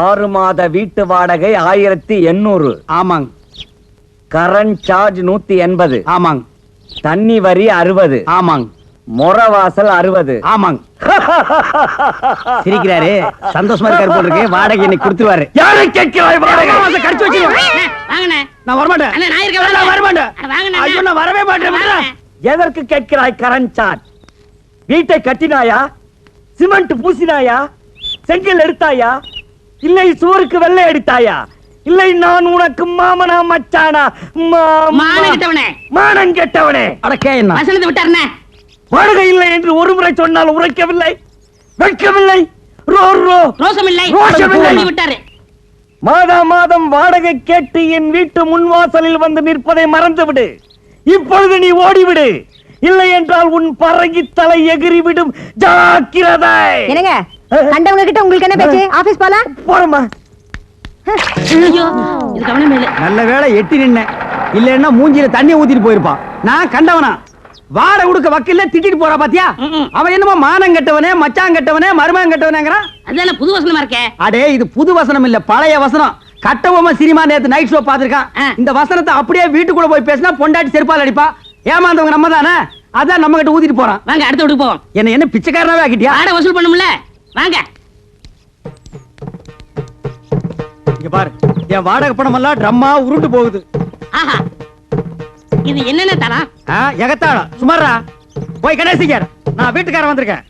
6 மாத வீட்டு வாடகை 1800. ஆமாங்க கரண்ட் சார்ஜ் 180. ஆமாங்க தண்ணி வரி 60. ஆமாங்க மொரவாசல் 60. ஆமாங்க சிரிக்கிறாரு சந்தோஷமா இருக்காரு போல இருக்கு. வாடகை இன்னைக்கு கொடுத்துருவாரு. யாரை கேட்கிறாய் வாடகை? கடிச்சு வச்சிருவேன். அண்ணே, வாங்கண்ணே. நான் வரமாட்டேன். அண்ணே, நான் இருக்கேன். நான் வரமாட்டேன். அட, வாங்கண்ணே. ஐயோ நான் வரவே மாட்டேன். விடுடா. எதற்கு கேட்கிறாய் கரண்ட் சார்ஜ்? வீட்டை கட்டினாயா? சிமெண்ட் பூசினாயா? செங்கல் எடுத்தாயா? இல்லை சுவருக்கு வெள்ளை அடித்தாயா? இல்லை நான் உனக்கு மாமனா மச்சானா? மானம் கெட்டவனே. மானம் கெட்டவனே. அடக்கே என்ன வசனத்தை விட்டாருண்ணே. வாடகை இல்லை என்று ஒரு முறை சொன்னால் உரைக்கவில்லை, வெட்கவில்லை. ரோ ரோ ரோசம் இல்லை. ரோஷம் இல்லை. சொல்லி விட்டாரு. மாதா மாதம் வாடகை கேட்டு என் வீட்டு முன்வாசலில் வந்து நிற்பதை மறந்துவிடு. இப்பொழுது நீ ஓடிவிடு. இல்லை என்றால் உன் பறகி தலை எகிறிவிடும். ஜாக்கிரதை. என்னங்க கண்டவங்க கிட்ட உங்களுக்கு என்ன பேச்சு? ஆபீஸ் போலாம். போறமா. ஐயோ, இது கவனம் இல்லை. நல்ல வேளை எட்டி நின்ன இல்லன்னா மூஞ்சில தண்ணி ஊத்திட்டு போயிருப்பான். நான் கண்டவனா வாடகை கொடுக்க வக்கீல்ல திட்டிட்டு போறா பாத்தியா? அவன் என்னமோ மானம் கெட்டவனே, மச்சான் கெட்டவனே, மருமகன் கெட்டவனேங்கறான். அதெல்லாம் புது வசனமா இருக்கே. அடே இது புது வசனம் இல்ல, பழைய வசனம். கட்டபொம்மை சினிமா நேத்து நைட் ஷோ பாத்துருக்கான். இந்த வசனத்தை அப்படியே வீட்டுக்குள்ள போய் பேசினா பொண்டாட்டி செருப்பால் அடிப்பா. ஏமாந்தவங்க நம்ம தானே, அதான் நம்ம கிட்ட ஊத்திட்டு போறான். வாங்க அடுத்த வீட்டுக்கு போவோம். என்ன பிச்சைக்காரனாவே ஆக்கிட்டியா? வாடகை வசூல் பண்ணும்ல. வாங்க. இங்க பாரு, என் வாடகை பணம் எல்லாம் ட்ரம்மா உருண்டு போகுது. ஆஹா, இது என்னென்ன தரம்? எகத்தாளம் சுமாரா போய் கணேசிக்கார். நான் வீட்டுக்காரன் வந்திருக்கேன்.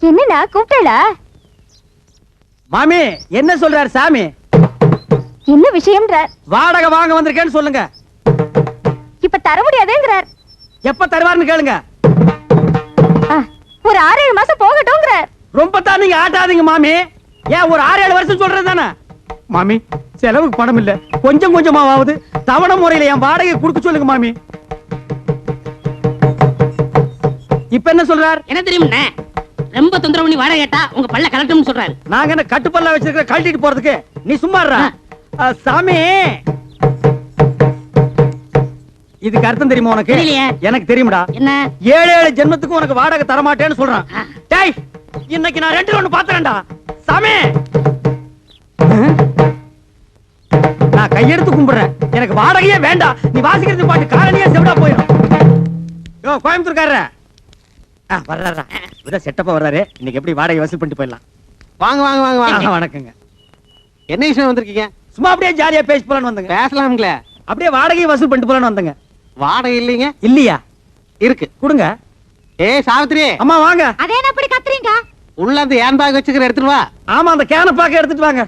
என்னண்ணா கூப்பிட்டா? மாமி என்ன சொல்றாரு சாமி? என்ன விஷயம்ன்ற? வாடகை வாங்க வந்திருக்கேன்னு சொல்லுங்க. இப்ப தர முடியாதுங்கிறார். எப்ப தருவாருன்னு கேளுங்க. ஒரு 6-7 மாசம் போகட்டும்ங்கிறார். ரொம்ப தான் நீங்க ஆட்டாதீங்க மாமி. ஏன் ஒரு 6-7 வருஷம் சொல்றது தானே மாமி? செலவுக்கு பணம் இல்ல, கொஞ்சம் கொஞ்சமாவது தவணை முறையில என் வாடகை கொடுக்க சொல்லுங்க மாமி. இப்ப என்ன சொல்றார்? என்ன தெரியும்ண்ணே, ரொம்ப தொந்தரவு பண்ணி வாடகை கேட்டா உங்க பல்ல கலட்டணும்னு சொல்றாரு. நாங்க என்ன கட்டுப்பல்லா வச்சிருக்க கழட்டிட்டு போறதுக்கு? நீ சும்மாறா சாமி. இதுக்கு அர்த்தம் தெரியுமா உனக்கு? தெரியலையே. எனக்கு தெரியும்டா. என்ன? 7 ஜென்மத்துக்கு உனக்கு வாடகை தர மாட்டேன்னு சொல்றான். டேய், இன்னைக்கு நான் 2 ஒண்ணு பாத்துறேன்டா சாமி. நான் கையெடுத்து கும்பிடுறேன், எனக்கு வாடகையே வேண்டாம். நீ வாசிக்கிறது பாட்டு காரணியா செவிடா போயிடும். யோ கோயம்புத்தூர்காரர வர்றாரா? விட செட்டப்பா வர்றாரு. இன்னைக்கு எப்படி வாடகை வசூல் பண்ணிட்டு போயிடலாம். வாங்க வாங்க வாங்க வாங்க. வணக்கங்க. என்ன விஷயம் வந்திருக்கீங்க? சும்மா அப்படியே ஜாலியா பேசி போலான்னு வந்தங்க. பேசலாம்ங்களே. அப்படியே வாடகை வசூல் பண்ணிட்டு போலான்னு வந்தங்க. வாடகை இல்லைங்க. இல்லையா? இருக்கு, கொடுங்க. ஏய் சாவித்ரி, அம்மா வாங்க. அதே என்ன அப்படி கத்துறீங்க? உள்ள அந்த ஹேண்ட் பேக் வச்சுக்கிற எடுத்துட்டு வா. ஆமா, அந்த கேன பாக்க எடுத்துட்டு வாங்க.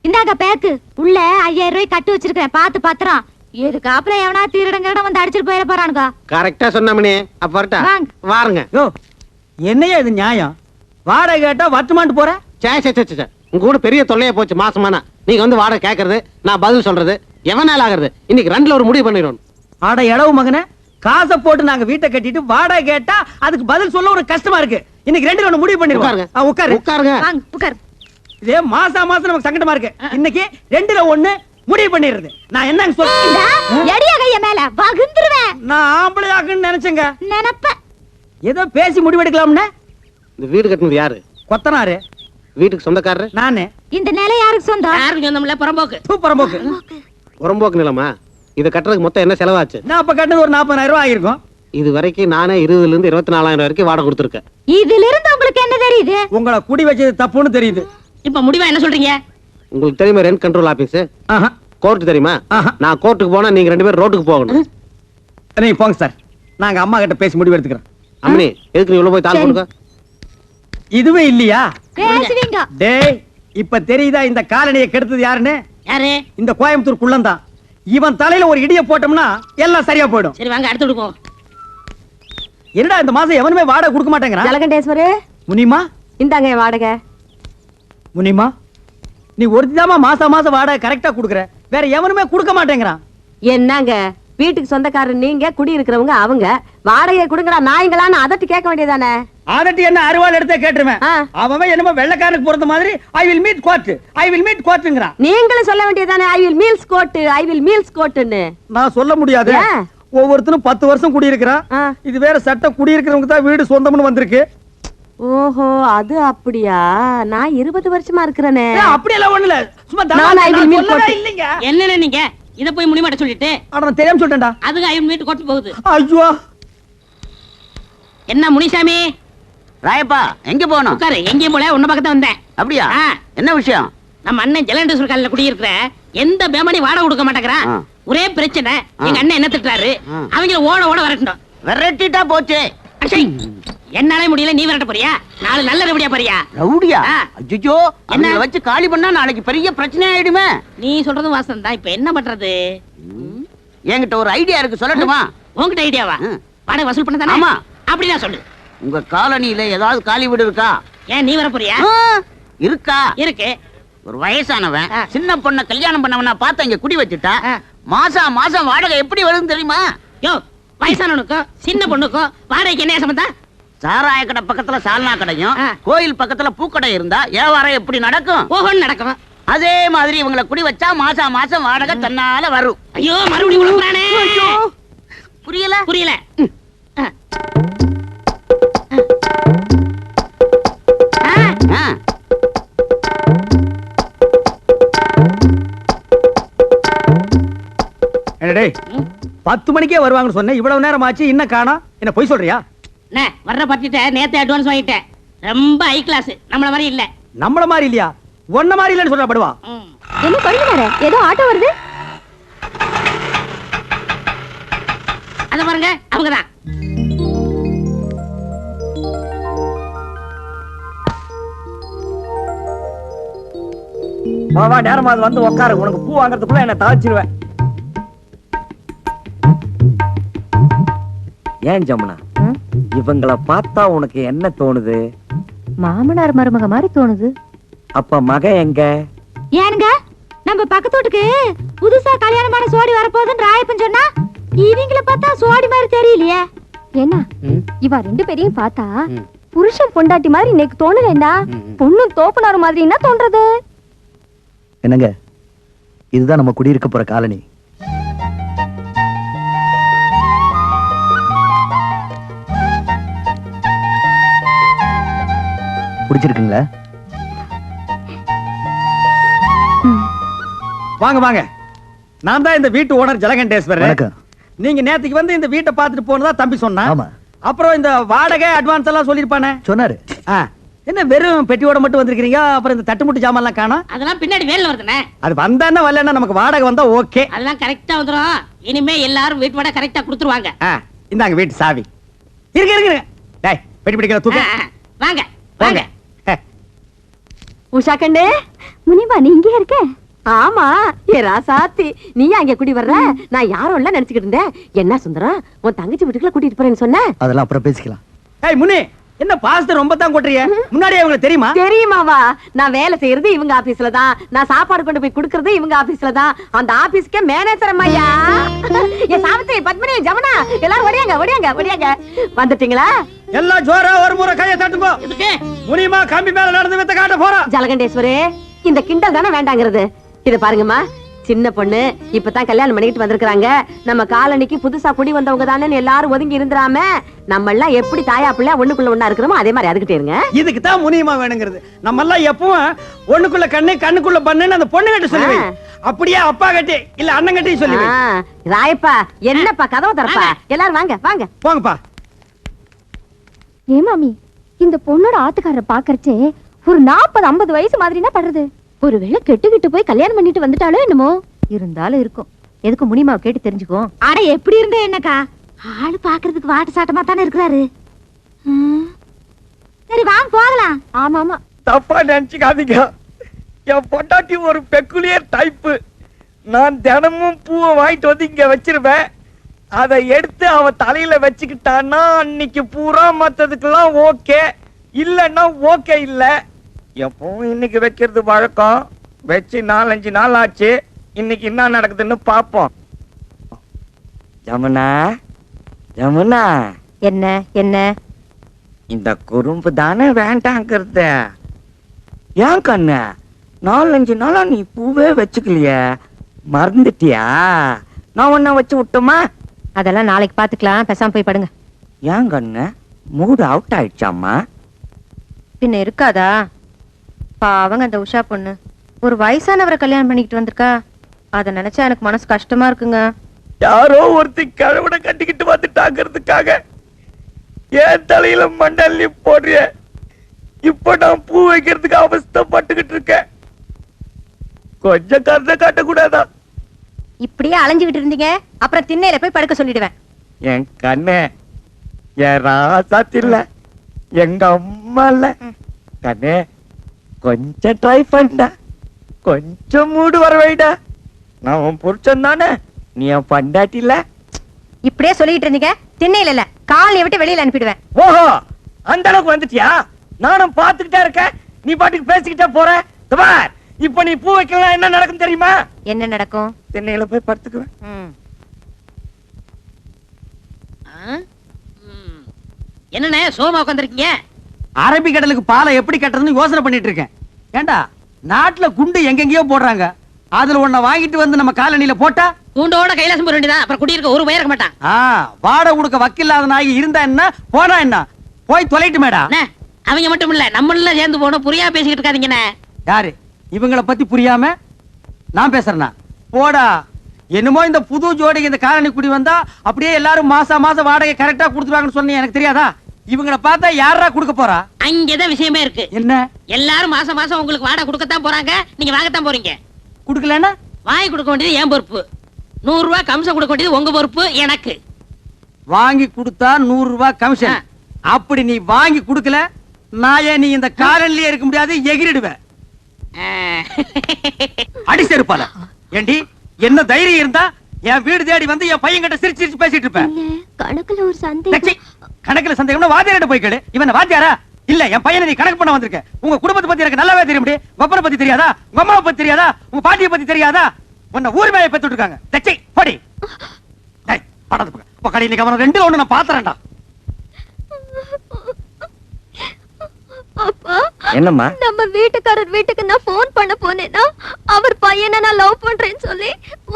இந்தாங்க பேக்கு. உள்ள 5000 ரூபாய் கட்டு வச்சிருக்கேன், பாத்து பத்திரம். இதுக்கு அப்புறம் எவனா திருடங்கட வந்து அடிச்சிட்டு போயிட போறானுங்க. கரெக்டா சொன்னமணி. அப்ப வரட்டா? வாங்க. வாருங்க. யோ என்னையா இது நியாயம்? வாடகை கேட்டா வட்டுமான்ட்டு போற? சே சே சே சே, உங்க கூட பெரிய தொல்லையா போச்சு மாசமானா. நீங்க வந்து வாடகை கேக்குறது, நான் பதில் சொல்றது, எவனால ஆகுறது? இன்னைக்கு 2ல ஒரு முடிவு பண்ணிடுவோம். ஆட எடவு மகனே, காசை போட்டு நாங்க வீட்டை கட்டிட்டு வாடகை கேட்டா அதுக்கு பதில் சொல்ல ஒரு கஷ்டமா இருக்கு. இன்னைக்கு 2ல ஒண்ணு முடிவு பண்ணிடுவோம். உட்காருங்க. உட்காரு. உட்காருங்க. வாங்க உட்கார். இதே மாசம் நமக்கு சங்கடமா இருக்கு. இன்னைக்கு 2ல ஒண்ணு முடிவு பண்ணிடுறது. நான் என்னங்க சொல்றேன்? எடியா கைய மேல வகுந்துருவேன். நான் ஆம்பளை ஆக்குன்னு நினைச்சேங்க. நினைப்ப ஏதோ பேசி முடிவெடுக்கலாம்னு. இந்த வீடு கட்டினது யாரு? கொத்தனாரு. வீட்டுக்கு சொந்தக்காரரு நானு. இந்த நிலை யாருக்கு சொந்தம்? யாருக்கு சொந்தமில்ல, புறம்போக்கு. சூப்பர் போக்கு. புறம்போக்கு நிலமா? இதை கட்டுறதுக்கு மொத்தம் என்ன செலவாச்சு? நான் அப்ப கட்டினது ஒரு 40,000 ரூபாய் ஆயிருக்கும். இது வரைக்கும் நானே 20,000 இருந்து 24,000 வரைக்கும் வாடகை கொடுத்துருக்கேன். இதுல இருந்து உங்களுக்கு என்ன தெரியுது? உங்களை குடி வச்சது தப்புன்னு தெரியுது. இப்ப முடிவா என்ன சொல்றீங்க? உங்களுக்கு தெரியுமா ரெண்ட் கண்ட்ரோல் ஆபீஸ்? ஆஹா. கோர்ட் தெரியுமா? ஆஹா. நான் கோர்ட்டுக்கு போனா நீங்க 2 பேரும் ரோட்டுக்கு போகணும். நீங்க போங்க சார், நாங்க அம்மா கிட்ட பேசி முடிவு எடுத்துக்கிறோம். அம்மனி, எதுக்கு நீ உள்ள போய் தாள் கொடுக்க? இதுவே இல்லையா? பேசுவீங்க. டேய், இப்ப தெரியுதா இந்த காலனியை கெடுத்தது யாருன்னு? யாரு? இந்த கோயம்புத்தூர் குள்ளந்தான். இவன் தலையில ஒரு இடிய போட்டோம்னா எல்லாம் சரியா போயிடும். சரி வாங்க அடுத்த வீட்டுக்கு போவோம். என்னடா இந்த மாசம் எவனுமே வாடகை கொடுக்க மாட்டேங்கிறான்? ஜலகண்டேஸ்வரு, முனிமா, இந்தாங்க என் வாடகை. முனிமா, நீ ஒருத்திதாமா மாசம் மாசம் வாடகை கரெக்டா குடுக்குற, வேற எவனுமே கொடுக்க மாட்டேங்கிறான். என்னங்க வீட்டுக்கு சொந்தக்காரர் நீங்க, குடி இருக்கிறவங்க அவங்க. வாடகையை கொடுங்கடா நாய்ங்களான்னு அதட்டி கேட்க வேண்டியதானே? அதட்டி என்ன அருவாள் எடுத்தே கேட்டுருவேன். அவன் என்னமோ வெள்ளக்காரனுக்கு பொறுத்த மாதிரி I will meet court, I will meet கோர்ட்ங்கறான். நீங்களும் சொல்ல வேண்டியதானே I will meals coat, I will meals கோட்னு. நான் சொல்ல முடியாது. ஒவ்வொருத்தனும் 10 வருஷம் குடி இருக்கிறான். இது வேற சட்டம், குடி இருக்கிறவங்க தான் வீடு சொந்தம்னு வந்திருக்கு. ஓஹோ அது அப்படியா? நான் 20 வருஷமா இருக்கிறேனே. அப்படியெல்லாம் ஒண்ணு இல்ல, சும்மா நான் I will meet சொல்லவே போட்டு. இல்லைங்க. என்னன்னு நீங்க இத போய் முடிமாட்ட சொல்லிட்டு அட நான் தெரியாம சொல்லிட்டேன்டா. அதுக்கு ஐயன் வீட்டு கொட்டு போகுது. ஐயோ என்ன முனிசாமி ராயப்பா எங்க போகணும்? உட்காரு. எங்கேயும் போல உன்ன பக்கத்துல வந்தேன். அப்படியா? ஆ. என்ன விஷயம்? நம்ம அண்ணன் ஜலண்டேஸ்வர் காலையில குடியிருக்கிற எந்த பேமணி வாடகை கொடுக்க மாட்டேங்கிறான். ஆ. ஒரே பிரச்சனை. எங்க அண்ணன் என்ன திட்டுறாரு, அவங்கள ஓட ஓட வரட்டணும். விரட்டிட்டா போச்சு. அச்சை, என்னாலே முடியல, நீ விரட்ட போறியா? நாலு நல்ல ரவுடியா போறியா? ரவுடியா? ஆ. அய்யோ, என்ன? என்ன வச்சு காலி பண்ணா நாளைக்கு பெரிய பிரச்சனை ஆயிடுமே. நீ சொல்றதும் வாசம் தான். இப்ப என்ன பண்றது? என்கிட்ட ஒரு ஐடியா இருக்கு, சொல்லட்டுமா? உன்கிட்ட ஐடியாவா? வாடகை வசூல் பண்ண தானே? ஆமா. அப்படின்னா சொல்லு. உங்க காலனியில ஏதாவது காலி வீடு இருக்கா? ஏன் நீ வர போறியா? ஆ, இருக்கா? இருக்கு. ஒரு வயசானவன் ஆ. சின்ன பொண்ண கல்யாணம் பண்ணவனா பார்த்து இங்க குடி வச்சுட்டா ஆ. மாசம் மாசம் வாடகை எப்படி வருதுன்னு தெரியுமா? யோ, வயசானவனுக்கும் சின்ன பொண்ணுக்கும் வாடகைக்கு என்ன சம்பந்தம்? சாராய கடை பக்கத்துல சால்னா கடையும் ஆ. கோயில் பக்கத்துல பூக்கடை இருந்தா வியாபாரம் எப்படி நடக்கும்? ஓஹோன்னு நடக்கும். அதே மாதிரி இவங்களை குடி வச்சா மாசம் மாசம் வாடகை தன்னால வரும். ஐயோ, மறுபடியும் உழப்புறானே. புரியல? புரியல. ஆ. ஆ. ஆ. என்ன டேய், 10 மணிக்கே வருவாங்கன்னு சொன்னேன், இவ்வளவு நேரம் ஆச்சு, இன்னும் காணோம். என்ன பொய் சொல்றியா? அண்ணே, வர்ற பட்டிட்ட நேத்து அட்வான்ஸ் வாங்கிட்டேன். ரொம்ப ஹை கிளாஸ், நம்மள மாதிரி இல்ல. நம்மள மாதிரி இல்லையா? ஒன்ன மாதிரி இல்லன்னு சொல்ற படுவா. ம். என்ன பண்ணுவாரு? ஏதோ ஆட்டோ வருது. அத பாருங்க, அவங்கதான். வா வா, நேரமா அது வந்து உட்காரு. உனக்கு பூ வாங்குறதுக்குள்ள என்ன தாழ்ச்சிருவேன். ஏன் ஜமுனா, இவங்கள பார்த்தா உனக்கு என்ன தோணுது? மாமனார் மருமக மாதிரி தோணுது. அப்ப மக எங்க? ஏனுங்க, நம்ம பக்கத்து வீட்டுக்கு புதுசா கல்யாணமான சோடி வரப்போகுதுன்னு ராயப்பன் சொன்னா, இவங்கள பார்த்தா சோடி மாதிரி தெரியலையே. என்ன இவ ரெண்டு பேரையும் பார்த்தா புருஷன் பொண்டாட்டி மாதிரி இன்னைக்கு தோணலண்டா, பொண்ணு தோப்புனாரு மாதிரி என்ன தோன்றது? என்னங்க, இதுதான் நம்ம குடியிருக்க போற காலனி. பிடிச்சிருக்குங்களா? வாங்க வாங்க, நான் தான் இந்த வீட்டு ஓனர் ஜலகண்டேஸ்வரர். வணக்கம். நீங்க நேத்துக்கு வந்து இந்த வீட்டை பார்த்துட்டு போனதா தம்பி சொன்னா. ஆமா. அப்புறம் இந்த வாடகை அட்வான்ஸ் எல்லாம் சொல்லிருப்பானே. சொன்னாரு. என்ன வெறும் பெட்டியோட மட்டும் வந்திருக்கீங்க? அப்புறம் இந்த தட்டுமுட்டு ஜாமான் எல்லாம் காணோம். அதெல்லாம் பின்னாடி வேலை வருதுண்ணே. அது வந்தானே வரலன்னா நமக்கு வாடகை வந்தா ஓகே. அதெல்லாம் கரெக்டா வந்துரும். இனிமே எல்லாரும் வீட்டு வாடகை கரெக்டா கொடுத்துருவாங்க. இந்தாங்க வீட்டு சாவி. இருக்கு இருக்கு. டேய், பெட்டி பிடிக்கிற தூக்கு. வாங்க வாங்க. வாங்க. உஷா கண்ணே, முனிமா நீ இங்கே இருக்க? ஆமா, ஏ ராசாத்தி, நீ அங்க குடி வர்ற? நான் யாரும் இல்ல நினைச்சுக்கிட்டு இருந்தேன். என்ன சுந்தரம், உன் தங்கச்சி வீட்டுக்குள்ள கூட்டிட்டு போறேன்னு சொன்ன? அதெல்லாம் அப்புறம் பேசிக்கலாம். ஏய் முனி, என்ன பாஸ்த ரொம்ப தான் கொட்டுறிய? முன்னாடியே உங்களுக்கு தெரியுமா? தெரியுமாவா? நான் வேலை செய்யறது இவங்க ஆபீஸ்ல தான், நான் சாப்பாடு கொண்டு போய் குடுக்கறது இவங்க ஆபீஸ்ல தான். அந்த ஆபீஸ்க்கே மேனேஜர் அம்மையா. என் சாவித்திரி, பத்மினி, ஜமுனா எல்லாரும் ஓடியாங்க ஓடியாங்க ஓடியாங்க. வந்துட்டீங்களா? எல்லாம் ஜோரா ஒரு முறை கையை தட்டுங்க. எதுக்கு? முனிமா கம்பி மேல நடந்து வித்த காட்ட போறா. ஜலகண்டேஸ்வரே, இந்த கிண்டல் தானே வேண்டாங்கிறது. இத பாருங்கம்மா, சின்ன பொண்ணு இப்பதான் கல்யாணம் பண்ணிட்டு வந்திருக்காங்க. நம்ம காலனிக்கு புதுசா குடி வந்தவங்க தானே எல்லாரும் ஒதுங்கி இருந்துராம, நம்ம எல்லாம் எப்படி தாயா பிள்ளை ஒண்ணுக்குள்ள ஒண்ணா இருக்கிறோமோ அதே மாதிரி அதுக்கிட்டே இருங்க. இதுக்கு தான் முனியமா வேணுங்கிறது. நம்ம எல்லாம் எப்பவும் ஒண்ணுக்குள்ள கண்ணு கண்ணுக்குள்ள பண்ணுன்னு அந்த பொண்ணு கிட்ட சொல்லுவேன். அப்படியே அப்பா கட்டி இல்ல அண்ணன் கட்டி சொல்லுவேன். ராயப்பா, என்னப்பா கதவை தரப்பா? எல்லாரும் வாங்க வாங்க போங்கப்பா. ஏ மாமி, இந்த பொண்ணோட ஆத்துக்காரரை பாக்கறச்சே ஒரு 40-50 வயசு மாதிரினா படுறது. ஒருவேளை கெட்டுக்கிட்டு போய் கல்யாணம் பண்ணிட்டு வந்துட்டாலும் என்னமோ. இருந்தாலும் இருக்கும். எதுக்கு முனிமாவை கேட்டு தெரிஞ்சுக்கோ. அட எப்படி இருந்தே என்னக்கா, ஆளு பாக்குறதுக்கு வாட்டு சாட்டமா தானே இருக்கிறாரு. சரி வாங்க போகலாம். ஆமா ஆமா, தப்பா நினைச்சுக்காதீங்க. என் பொண்டாட்டி ஒரு பெக்குலியர் டைப்பு. நான் தினமும் பூவை வாங்கிட்டு வந்து இங்க வச்சிருவேன். அதை எடுத்து அவ தலையில வச்சுக்கிட்டான்னா அன்னைக்கு பூரா மத்ததுக்கெல்லாம் ஓகே, இல்லன்னா ஓகே இல்ல. எப்பவும் இன்னைக்கு வைக்கிறது வழக்கம். வச்சு 4-5 நாள் ஆச்சு. இன்னைக்கு என்ன நடக்குதுன்னு பாப்போம். ஜமுனா, ஜமுனா, என்ன என்ன இந்த குறும்பு தானே வேண்டாங்கிறத. ஏன் கண்ணு 4-5 நாளா நீ பூவே வச்சுக்கலையே, மறந்துட்டியா? நான் ஒன்ன வச்சு விட்டுமா? அதெல்லாம் நாளைக்கு பாத்துக்கலாம். பேசாம போய் படுங்க. ஏன் கண்ணு மூடு அவுட் ஆயிடுச்சாமா? பின்ன இருக்காதா? பாவங்க அந்த உஷா பொண்ணு ஒரு வயசானவரை கல்யாணம் பண்ணிக்கிட்டு வந்திருக்கா. அத நினைச்சா எனக்கு மனசு கஷ்டமா இருக்குங்க. யாரோ ஒருத்தி கழுவனை கட்டிக்கிட்டு வந்துட்டாங்கிறதுக்காக ஏன் தலையில மண்டல்லி போடுறிய? இப்ப நான் பூ வைக்கிறதுக்கு அவஸ்தைப்பட்டுக்கிட்டு இருக்கேன். கொஞ்சம் கருத்தை காட்டக்கூடாதா? இப்படியே அலைஞ்சுகிட்டு இருந்தீங்க அப்புறம் திண்ணையில போய் படுக்க சொல்லிடுவேன். என் கண்ணே, என் ராசாத்தி இல்ல, எங்க அம்மா இல்ல. கண்ணே, கொஞ்சம் ட்ரை பண்ண, கொஞ்சம் மூடு வர வைடா. நான் உன் புருஷன் தானே, நீ என் பண்டாட்டி இல்ல. இப்படியே சொல்லிட்டு இருந்தீங்க திண்ணையில இல்ல காலையை விட்டு வெளியில அனுப்பிடுவேன். ஓஹோ, அந்த அளவுக்கு வந்துட்டியா? நானும் பாத்துக்கிட்டே இருக்கேன், நீ பாட்டுக்கு பேசிக்கிட்டே போற. பார், இப்ப நீ பூ வைக்கலாம் என்ன நடக்கும் தெரியுமா? என்ன நடக்கும்? திண்ணையில போய் படுத்துக்குவேன். என்னண்ணே சோமா உட்காந்துருக்கீங்க? அரபி கடலுக்கு பாலை எப்படி கட்டுறதுன்னு யோசனை பண்ணிட்டு இருக்கேன். ஏண்டா நாட்டுல குண்டு எங்கெங்கயோ போடுறாங்க, அதுல ஒன்ன வாங்கிட்டு வந்து நம்ம காலனில போட்டா கூண்டோட கைலாசம் போட வேண்டியதான். அப்புறம் குடியிருக்க ஒரு பயம் இருக்க மாட்டான். வாடகை கொடுக்க வக்கில்லாத நாய் இருந்தா என்ன போனா என்ன, போய் தொலைட்டு மேடா. அவங்க மட்டும் இல்ல நம்மள சேர்ந்து போனோம். புரியா பேசிக்கிட்டு இருக்காதீங்கண்ணே. யாரு இவங்கள பத்தி புரியாம நான் பேசுறேன்னா? போடா. என்னமோ இந்த புது ஜோடிக்கு இந்த காலனி குடி வந்தா அப்படியே எல்லாரும் மாசம் வாடகை கரெக்டா கொடுத்துருவாங்கன்னு சொன்னீங்க. எனக்கு தெரியாதா? இவங்கள பார்த்தா யாரா கொடுக்க போறா? அங்கதான் விஷயமே இருக்கு. என்ன? எல்லாரும் மாசம் உங்களுக்கு வாடகை கொடுக்கத்தான் போறாங்க, நீங்க வாங்கத்தான் போறீங்க. குடுக்கலன்னா வாங்கி கொடுக்க வேண்டியது என் பொறுப்பு. 100 ரூபாய் கமிஷன் கொடுக்க வேண்டியது உங்க பொறுப்பு. எனக்கு வாங்கி கொடுத்தா 100 ரூபாய் கமிஷன். அப்படி நீ வாங்கி கொடுக்கல நான் நீ இந்த காலனிலே இருக்க முடியாது, எகிரிடுவேன். அடி செருப்பால. ஏண்டி என்ன தைரியம் இருந்தா என் வீடு தேடி வந்து என் பையன் கிட்ட சிரிச்சு சிரிச்சு பேசிட்டு இருப்பேன். கணக்குல ஒரு சந்தேகம். கணக்குல சந்தேகம்னா வாத்தியார்ட்ட போய் கேளு. இவன் வாத்தியாரா? இல்ல, என் பையனை நீ கணக்கு பண்ண வந்திருக்க. உங்க குடும்பத்தை பத்தி எனக்கு நல்லாவே தெரியும். ஒப்பனை பத்தி தெரியாதா? உங்க அம்மாவை பத்தி தெரியாதா? உங்க பாட்டியை பத்தி தெரியாதா? உன்னை ஊர் மேய பெத்து இருக்காங்க. தச்சி போடி. டேய் படது பக்க கடையில கவனம் ரெண்டு ஒண்ணு நான் பாத்துறேன்டா. அப்பா, என்னம்மா? நம்ம வீட்டுக்காரர் வீட்டுக்கு நான் போன் பண்ண போனேன்னா அவர் பையனை நான் லவ் பண்றேன்னு சொல்லி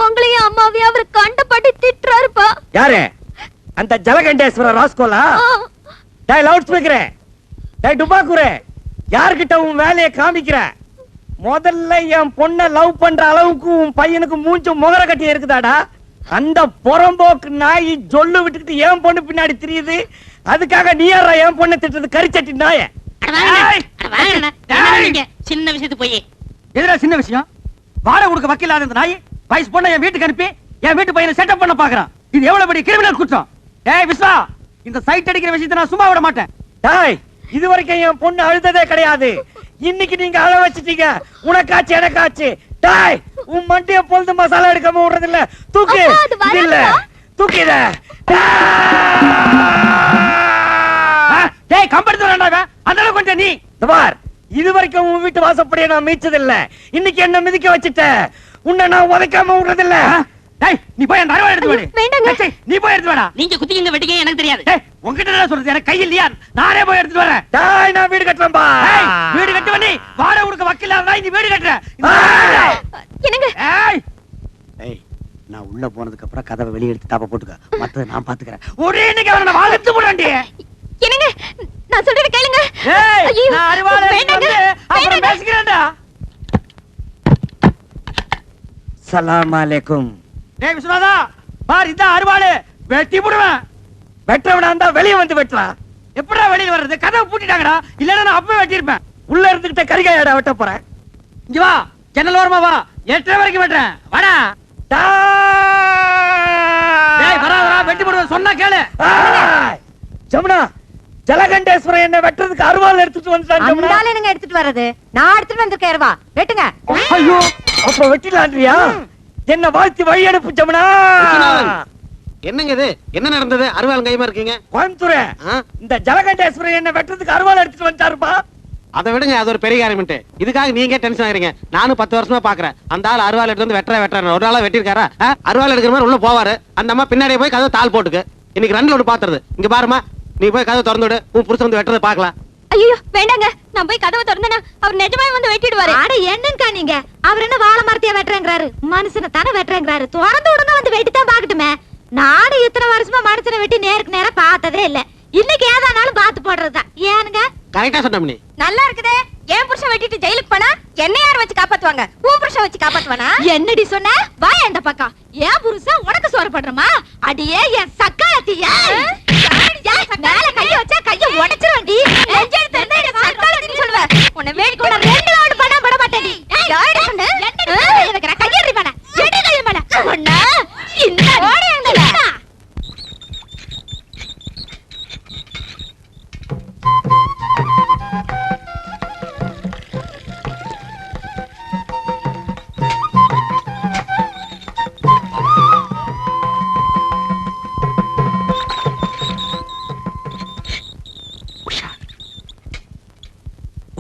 உங்களையும் அம்மாவையும் அவர் கண்டபடி திட்டுறாருப்பா. யாரு? அந்த ஜலகண்டேஸ்வர ராஸ்கோலா? டேய் லவுட் ஸ்பீக்கரே, டேய் டுபாக்குரே, யார்கிட்ட உன் வேலையை காமிக்கிற? முதல்ல என் பொண்ணை லவ் பண்ற அளவுக்கு உன் பையனுக்கு மூஞ்சும் முகர கட்டி இருக்குதாடா? அந்த புறம்போக்கு நாய் ஜொல்லு விட்டுக்கிட்டு என் பொண்ணு பின்னாடி தெரியுது. அதுக்காக நீ யாரா என் பொண்ணை திட்டுறது? கரிச்சட்டி நாய. சின்ன விஷயத்து போய் எதுடா சின்ன விஷயம்? வாடகை கொடுக்க வக்கில்லாத இந்த நாய் வயசு பொண்ணை என் வீட்டுக்கு அனுப்பி என் வீட்டு பையனை செட்டப் பண்ண பாக்குறான். இது எவ்வளவு பெரிய கிரிமினல் குற்றம். ஏய் விஸ்வா, இந்த சைட் அடிக்கிற விஷயத்தை நான் சும்மா விட மாட்டேன். டேய், இது வரைக்கும் என் பொண்ணு அழுததே கிடையாது. இன்னைக்கு நீங்க அழ வச்சிட்டீங்க. உனக்காச்சு எனக்காச்சு. டேய், உன் மண்டிய பொழுது மசாலா எடுக்காம விடுறது இல்ல. தூக்கு. இல்ல தூக்கிட. டேய் கம்பெடுத்து வரேன்டா. அதனால கொஞ்சம் நீ பார், இது வரைக்கும் உன் வீட்டு வாசப்படியே நான் மீச்சது இல்ல. இன்னைக்கு என்ன மிதிக்க வச்சிட்ட. உன்னை நான் உதைக்காம விடுறது இல்ல. டேய் நீ போய் அந்த அருவாளை எடுத்து வாடி. வேண்டாங்க. நீ போய் எடுத்து வாடா. நீங்க குத்திங்க வெட்டிங்க எனக்கு தெரியாது. டேய் உன்கிட்ட என்ன சொல்றது? எனக்கு கை இல்லையா? நானே போய் எடுத்து வரேன். டேய் நான் வீடு கட்டறேன் பா. டேய் வீடு கட்டுவ நீ. வாடகை கொடுக்க வக்கில்லாத நாய் நீ வீடு கட்டற. என்னங்க? ஏய் ஏய், நான் உள்ள போனதுக்கு அப்புறம் கதவை வெளிய எடுத்து தாப்ப போட்டுக்க. மத்தத நான் பாத்துக்கறேன். ஒரே இன்னைக்கு அவனை வாழத்து போடாண்டி. என்னங்க? நான் சொல்றத கேளுங்க. ஏய் ஐயோ, நான் அருவாளை எடுத்து வந்து அப்புறம் பேசிக்கிறேன்டா. சலாம் அலைக்கும். டேய் விஸ்வநாதா, பார் இந்த அருவாளை வெட்டி போடுவேன். வெட்டவனா இருந்தா வெளிய வந்து வெட்டலாம். எப்படா வெளிய வர்றது? கதவை பூட்டிட்டாங்கடா. இல்லன்னா நான் அப்பவே வெட்டி இருப்பேன். உள்ள இருந்துகிட்ட கரிகாயடா வெட்ட போறேன். இங்க வா, ஜன்னல் ஓரமா வா. 8:30 வரைக்கும் வெட்டறேன். வாடா. டேய் வரா வெட்டி போடுவேன் சொன்னா கேளு. ஜமுனா, ஜலகண்டேஸ்வரன் என்ன வெட்டுறதுக்கு அருவாள் எடுத்துட்டு வந்துட்டான். ஜமுனா, அந்தால என்னங்க எடுத்துட்டு வர்றது? நான் எடுத்துட்டு வந்திருக்கேன் அருவா. வெட்டுங்க. ஐயோ, அப்ப வெட்டிலான்றியா? என்ன வாழ்த்தி வழி அனுப்பு ஜமுனா. என்னங்க இது? என்ன நடந்தது? அருவாள் கைமா இருக்கீங்க. கோயம்புத்தூர், இந்த ஜலகண்டேஸ்வரன் என்ன வெட்டுறதுக்கு அருவாள் எடுத்துட்டு வந்துட்டாருப்பா. அதை விடுங்க, அது ஒரு பெரிய காரியம்ட்டு. இதுக்காக நீங்க டென்ஷன் ஆகிறீங்க. நானும் 10 வருஷமா பாக்குறேன். அந்த ஆள் அருவாள் எடுத்து வந்து வெட்டுறேன் ஒரு நாளா வெட்டிருக்காரா? அருவாள் எடுக்கிற மாதிரி உள்ள போவாரு. அந்த அம்மா பின்னாடியே போய் கதவை தாள் போட்டுக்கு. இன்னைக்கு 2 ஒன்று பாத்துறது. இங்க பாருமா, நீ போய் கதவை திறந்து விடு. உன் புருஷன் வந்து வெட்டுறதை பாக்கலாம். ஐயோ வேண்டாங்க, நான் போய் கதவை திறந்தேனா அவர் நிஜமாவே வந்து வெட்டிடுவாரு. அட என்னங்கா நீங்க? அவர் என்ன வாழை மரத்தையா வெட்டுறேங்கிறாரு? மனுஷனை தானே வெட்டுறேங்கிறாரு. திறந்து விடுங்க, வந்து வெட்டித்தான் பாக்கட்டுமே. நானும் இத்தனை வருஷமா மனுஷனை வெட்டி நேருக்கு நேரா பார்த்ததே இல்ல. இன்னைக்கு ஏதானாலும் பார்த்து போடுறதுதான். ஏனுங்க கரெக்டா சொன்ன நீ. நல்லா இருக்குதே. என் புருஷன் வெட்டிட்டு ஜெயிலுக்கு போனா என்ன யார் வச்சு காப்பாத்துவாங்க? உன் புருஷன் வச்சு காப்பாத்துவானா? என்னடி சொன்ன? வா இந்த பக்கம். என் புருஷன் உனக்கு சோறு பண்றமா? அடியே என் சக்காலத்தியா? மேல கைய வச்சா கைய உடைச்சிருவேன்டி. நெஞ்செடுத்து இருந்தா என்ன சக்காலத்தின்னு சொல்லுவ? உன்னை வேடிக்கை உன 2 ரவுண்ட் பண்ண விட மாட்டேன்டி. யாரடி சொன்ன? என்னடி கையறி மேல? எடி கைய மேல. ஒண்ணா இந்த ஓடிங்கடா.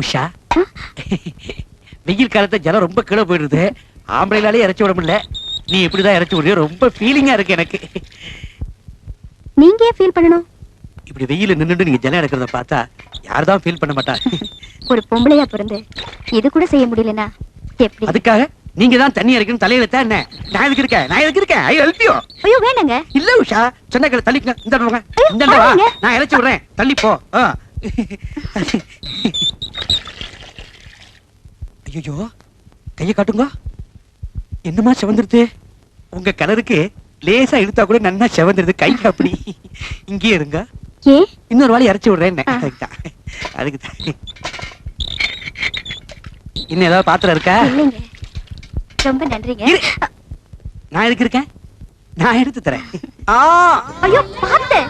உஷா, வெயில் காலத்துல ஜலம் ரொம்ப கீழே போயிடுது. ஆம்பளைலாலே இறச்சி விட முடியல. நீ இப்படிதான் இறச்சி விடுறியோ? ரொம்ப ஃபீலிங்கா இருக்கு எனக்கு. நீங்க ஏன் ஃபீல் பண்ணணும்? இப்படி வெயில நின்னுட்டு நீங்க ஜலம் இறக்குறத பார்த்தா யார்தான் ஃபீல் பண்ண மாட்டா? ஒரு பொம்பளையா பிறந்து இது கூட செய்ய முடியலனா எப்படி? அதுக்காக நீங்க தான் தண்ணி இறக்கணும் தலையில என்ன? நான் எதுக்கு இருக்கேன்? I help you. ஐயோ வேணாங்க. இல்ல உஷா, சொன்னக்கல தள்ளிக்க. இந்த வா, நான் இறச்சி விடுறேன். தள்ளி போ. ஐயோ, கைய காட்டுங்க. என்னமா செவந்துருது? உங்க கலருக்கு லேசா இழுத்தா கூட நன்னா செவந்துருது. கை அப்படி இங்கே இருங்க. ஏ இன்னொரு வாளி இறச்சி விடுறேன். அதுக்கு இன்னும் ஏதாவது பாத்திரம் இருக்கா? இல்லைங்க. ரொம்ப நன்றிங்க. நான் எதுக்கு இருக்கேன்? நான் எடுத்து தரேன். ஐயோ பாத்து.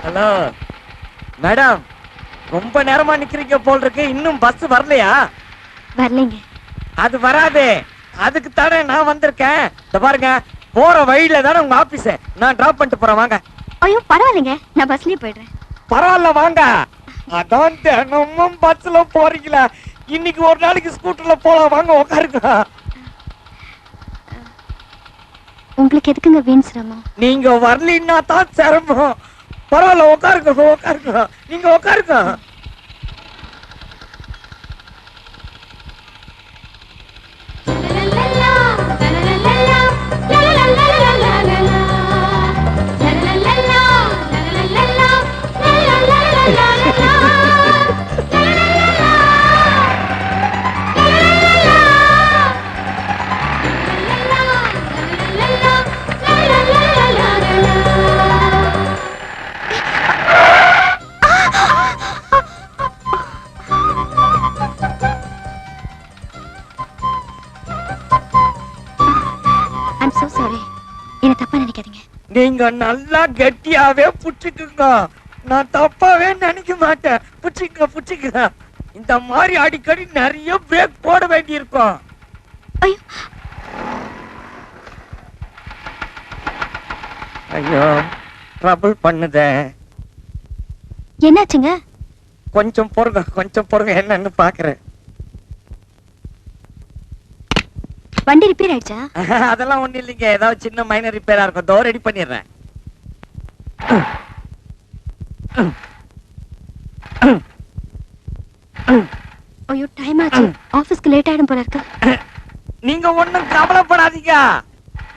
ஹலோ மேடம், ரொம்ப நேரமா நிக்கிறீங்க போல் இருக்கு. இன்னும் பஸ் வரலையா? வரலைங்க. அது வராதே, அதுக்கு தானே நான் வந்திருக்கேன். இந்த பாருங்க, போற வழியில தானே உங்க ஆபீஸ். நான் டிராப் பண்ணிட்டு போறேன், வாங்க. ஐயோ பரவாயில்லைங்க, நான் பஸ்லயே போயிடுறேன். பரவாயில்ல வாங்க. அதான் தினமும் பஸ்ல போறீங்களா? இன்னைக்கு ஒரு நாளைக்கு ஸ்கூட்டர்ல போலாம், வாங்க உட்காருங்க. உங்களுக்கு எதுக்குங்க வீண் சிரமம்? நீங்க வரலன்னா தான் சிரமம். பரவாயில்ல உட்காருங்க. நீங்க உட்காருங்க. நீங்க நல்லா கெட்டியாவே புடிச்சுக்குங்க. நான் தப்பாவே நினைக்க மாட்டேன். புடிச்சுக்க. இந்த மாதிரி அடிக்கடி நிறைய பிரேக் போட வேண்டி இருக்கும். ஐயோ ட்ரபிள் பண்ணுதே. என்னாச்சுங்க? கொஞ்சம் பொறுங்க என்னன்னு பாக்குறேன். வண்டி ரிப்பேர் ஆயிடுச்சா? அதெல்லாம் ஒண்ணு இல்லைங்க, ஏதாவது சின்ன மைனர் ரிப்பேரா இருக்கும். தோ ரெடி பண்ணிடுறேன். ஐயோ டைம் ஆச்சு, ஆபீஸ்க்கு லேட் ஆயிடும் போல இருக்கு. நீங்க ஒண்ணும் கவலைப்படாதீங்க.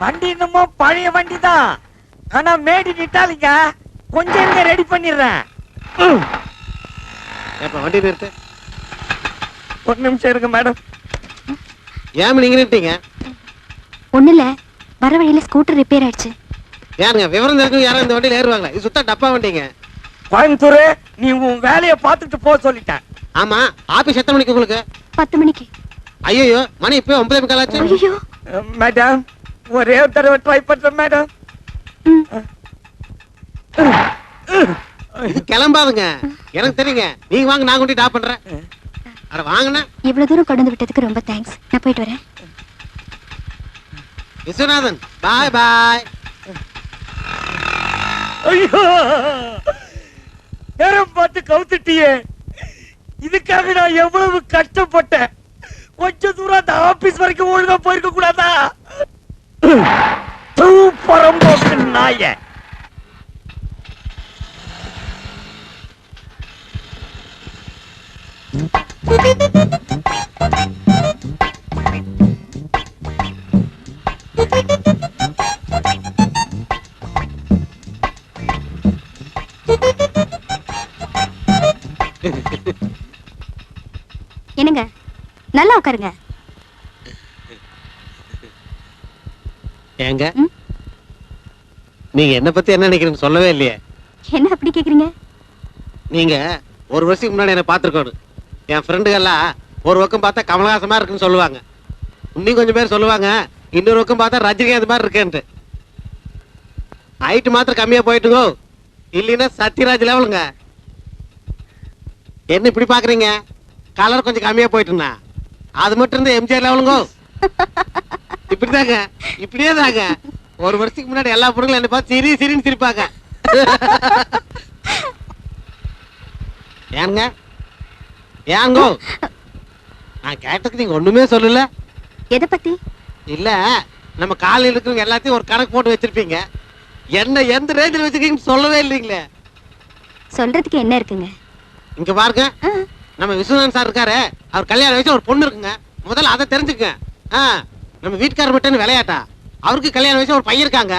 வண்டி இன்னுமோ பழைய வண்டி தான், ஆனா மேடி நிட்டாலிங்க. கொஞ்சம் இங்க ரெடி பண்ணிடுறேன். வண்டி நிறுத்து. ஒரு நிமிஷம் இருங்க மேடம். ஏன் நீங்க நிறுத்தீங்க? ஒண்ணு இல்ல, வர வழியில ஸ்கூட்டர் ரிப்பேர் ஆயிடுச்சு. யாருங்க விவரம் தெரிஞ்சு யாரும் இந்த வண்டியில ஏறுவாங்களா? இது சுத்தா டப்பா வண்டிங்க. கோயம்புத்தூர், நீ உன் வேலையை பார்த்துட்டு போக சொல்லிட்டேன். ஆமா, ஆபீஸ் எத்தனை மணிக்கு உங்களுக்கு? 10 மணிக்கு. ஐயோ மணி இப்ப 9:15 ஆச்சு. ஐயோ மேடம், ஒரே ஒரு தடவை ட்ரை பண்றேன் மேடம். இது கிளம்பாதுங்க, எனக்கு தெரியுங்க. நீங்க வாங்க, நான் கொண்டு டாப் பண்றேன். அட வாங்கண்ணா. இவ்வளவு தூரம் கொண்டு வந்து விட்டதுக்கு ரொம்ப தேங்க்ஸ். நான் போயிட்டு வரேன். விஸ்வநாதன், பாய் பாய். ஐயோ, நேரம் பார்த்து கவுத்துட்டியே. இதுக்காக நான் எவ்வளவு கஷ்டப்பட்டேன். கொஞ்ச தூரம் அந்த ஆபீஸ் வரைக்கும் ஒழுங்கா போயிருக்க கூடாதா? பரம்போக்கு நாய. என்னங்க நல்லா உட்காருங்க. ஏங்க நீங்க என்ன பத்தி என்ன நினைக்கிறீங்க சொல்லவே இல்லையே. என்ன அப்படி கேக்குறீங்க? நீங்க ஒரு வருஷத்துக்கு முன்னாடி என்ன பாத்துருக்கணும். என் ஃப்ரெண்டுகள்லாம் ஒரு பக்கம் பார்த்தா கமலஹாசமா இருக்குன்னு சொல்லுவாங்க, இன்னும் கொஞ்சம் பேர் சொல்லுவாங்க இன்னொரு பக்கம் பார்த்தா ரஜினிகாந்த் மாதிரி இருக்கேன்ட்டு. ஹைட் மாத்திரம் கம்மியா போயிட்டுங்கோ, இல்லைன்னா சத்யராஜ் லெவலுங்க. என்ன இப்படி பாக்குறீங்க? கலர் கொஞ்சம் கம்மியா போயிட்டுனா அது மட்டும் இருந்து எம்ஜிஆர் லெவலுங்கோ. இப்படிதாங்க, இப்படியே தாங்க. ஒரு வருஷத்துக்கு முன்னாடி எல்லா பொருளும் என்ன பார்த்து சிரி சிரின்னு சிரிப்பாங்க. ஏங்க ஏங்கோ நான் கேட்டதுக்கு நீங்க ஒண்ணுமே சொல்லல. எதை பத்தி? இல்ல நம்ம காலையில் இருக்கிறவங்க எல்லாத்தையும் ஒரு கணக்கு போட்டு வச்சிருப்பீங்க, என்ன எந்த ரேஞ்சில் வச்சிருக்கீங்கன்னு சொல்லவே இல்லைங்களே. சொல்றதுக்கு என்ன இருக்குங்க? இங்க பாருங்க, நம்ம விஸ்வநாதன் சார் இருக்காரு, அவர் கல்யாணம் வச்சு ஒரு பொண்ணு இருக்குங்க. முதல்ல அதை தெரிஞ்சுக்கங்க. நம்ம வீட்டுக்காரர் மட்டும் விளையாட்டா, அவருக்கு கல்யாணம் வச்சு ஒரு பையன் இருக்காங்க.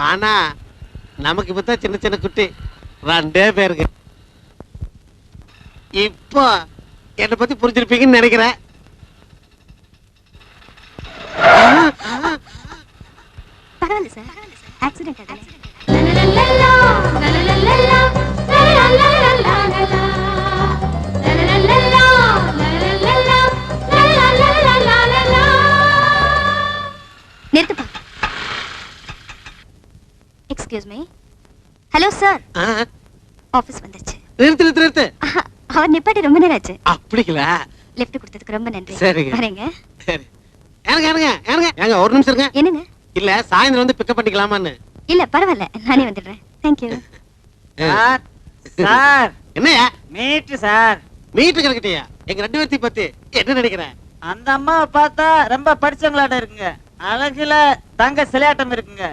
ஆனா நமக்கு இப்பதான் சின்ன சின்ன குட்டி 2 பேருக்கு. இப்போ என்னை பத்தி புரிஞ்சிருப்பீங்கன்னு நினைக்கிறேன். பரவாயில்ல சார், ஆக்சிடென்ட் ஆகல. நிறுத்துப்பா. Excuse me. Hello sir, office வந்துச்சு. நிறுத்து நிறுத்து நிறுத்து. அவர் நிப்பாட்டி ரொம்ப நேரம் ஆச்சு. அப்படிங்களா? லிஃப்ட் கொடுத்ததுக்கு ரொம்ப நன்றி. சரிங்க. வரேங்க. சரி. ஏங்க ஏங்க ஏங்க ஏங்க ஒரு நிமிஷம் இருங்க. என்னங்க? இல்ல சாயந்தரம் வந்து பிக்கப் பண்ணிக்கலாமான்னு. இல்ல பரவாயில்ல, நானே வந்துடுறேன். Thank you. சார் சார் என்னையா மீட் சார். மீட்டு கிடக்கிட்டியா? எங்க 2 பேர்த்தையும் பத்தி என்ன நினைக்கிறேன்? அந்த அம்மாவை பார்த்தா ரொம்ப படிச்சவங்களாட்ட இருக்குங்க, அழகுல தங்க சிலையாட்டம் இருக்குங்க,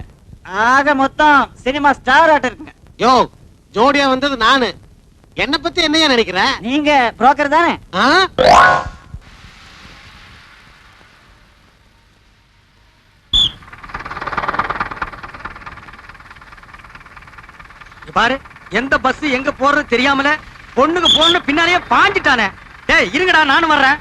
ஆக மொத்தம் சினிமா ஸ்டார் ஆட்டம் இருக்குங்க. யோ ஜோடியா வந்தது நானு, என்ன பத்தி என்னையா நினைக்கிற? நீங்க புரோக்கர் தானே? பாரு, எந்த பஸ் எங்க போறது தெரியாமல பொண்ணுக்கு போன்னு பின்னாலேயே பாஞ்சிட்டானே. டேய் இருங்கடா, நானும் வர்றேன்.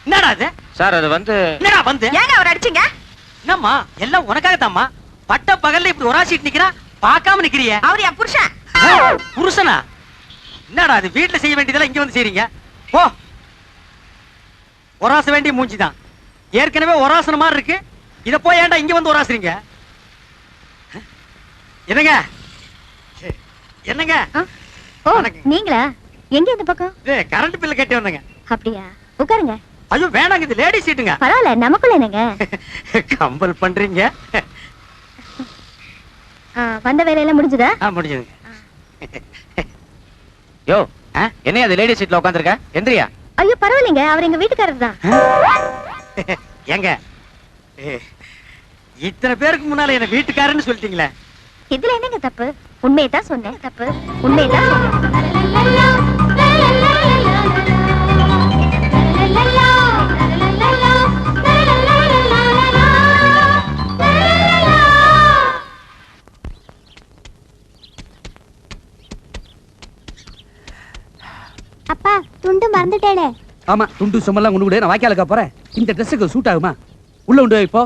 என்னடா இது? சார் அது வந்து என்னடா வந்து? ஏங்க அவர் அடிச்சீங்க? என்னம்மா எல்லாம் உனக்காகத்தாம்மா. பட்ட பகல்ல இப்படி ஒராசிட்டு நிக்கிறா, பார்க்காம நிக்கிறியே. அவர் என் புருஷன். புருஷனா? என்னடா அது, வீட்டுல செய்ய வேண்டியதெல்லாம் இங்க வந்து செய்றீங்க? போ. ஒராச வேண்டிய மூஞ்சிதான், ஏற்கனவே ஒராசன மாதிரி இருக்கு, இத போய் ஏன்டா இங்க வந்து ஒராசுறீங்க? என்னங்க என்னங்க? ஓ நீங்களா? எங்க இந்த பக்கம்? கரண்ட் பில்ல கட்டி வந்தங்க. அப்படியா? உட்காருங்க. ஐயோ வேணாங்க, இது லேடி சீட்டுங்க. பரவாயில்ல, நமக்குள்ள என்னங்க? கம்பல் பண்றீங்க. வந்த வேலையெல்லாம் முடிஞ்சதா? முடிஞ்சதுங்க. யோ என்ன அது லேடி சீட்ல உட்கார்ந்திருக்க? எந்திரியா. ஐயோ பரவாயில்லைங்க, அவர் எங்க வீட்டுக்காரர் தான். ஏங்க இத்தனை பேருக்கு முன்னால என்ன வீட்டுக்காரன்னு சொல்லிட்டீங்களே, இதுல என்னங்க தப்பு? உண்மையை தான் சொன்னேன். தப்பு உண்மையை தான் சொன்னேன். அப்பா துண்டு மறந்துட்டேனே. ஆமா, துண்டு சும்மெல்லாம் கொண்டு விடு, நான் வாய்க்காலுக்கா போறேன். இந்த ட்ரெஸ்ஸுக்கு சூட் ஆகுமா? உள்ள உண்டு இப்போ.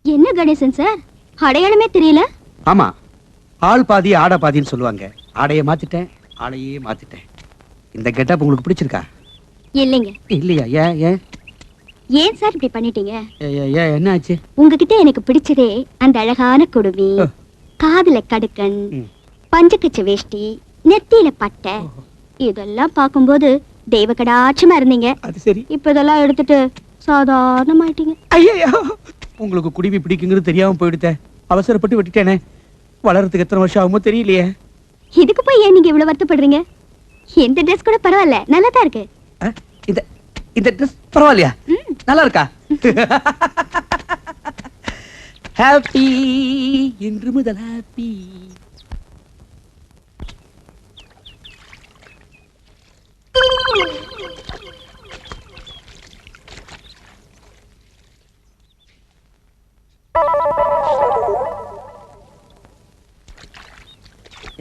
என்ன கணேசன் சார், அடையாளமே தெரியல? ஆமா, ஆள் பாதி ஆடை பாதின்னு சொல்லுவாங்க. ஆடையை மாத்திட்டேன், ஆளையே மாத்திட்டேன். இந்த கெட்டப் உங்களுக்கு பிடிச்சிருக்கா? இல்லைங்க. இல்லையா? ஏன் ஏன் ஏன் சார் இப்படி பண்ணிட்டீங்க? ஏன் என்ன ஆச்சு? உங்ககிட்ட எனக்கு பிடிச்சதே அந்த அழகான குடுமி, காதுல கடுக்கன், பஞ்சக்கச்ச வேஷ்டி, நெத்தியில பட்டை, இதெல்லாம் பார்க்கும்போது தெய்வ கடாட்சமா இருந்தீங்க. அது சரி. இப்ப இதெல்லாம் எடுத்துட்டு சாதாரணமாயிட்டீங்க. ஐயோ, உங்களுக்கு குடிவி பிடிக்குங்கிறது தெரியாம போயிடுதே. அவசரப்பட்டு விட்டுட்டேனே. வளர்றதுக்கு எத்தனை வருஷம் ஆகுமோ தெரியலையே. இதுக்கு போய் ஏன் நீங்க இவ்வளவு வருத்தப்படுறீங்க? இந்த ட்ரெஸ் கூட பரவாயில்ல, நல்லா தான் இருக்கு. இந்த ட்ரெஸ் பரவாயில்லையா? நல்லா இருக்கா? ஹாப்பி இன்று முதல் ஹாப்பி.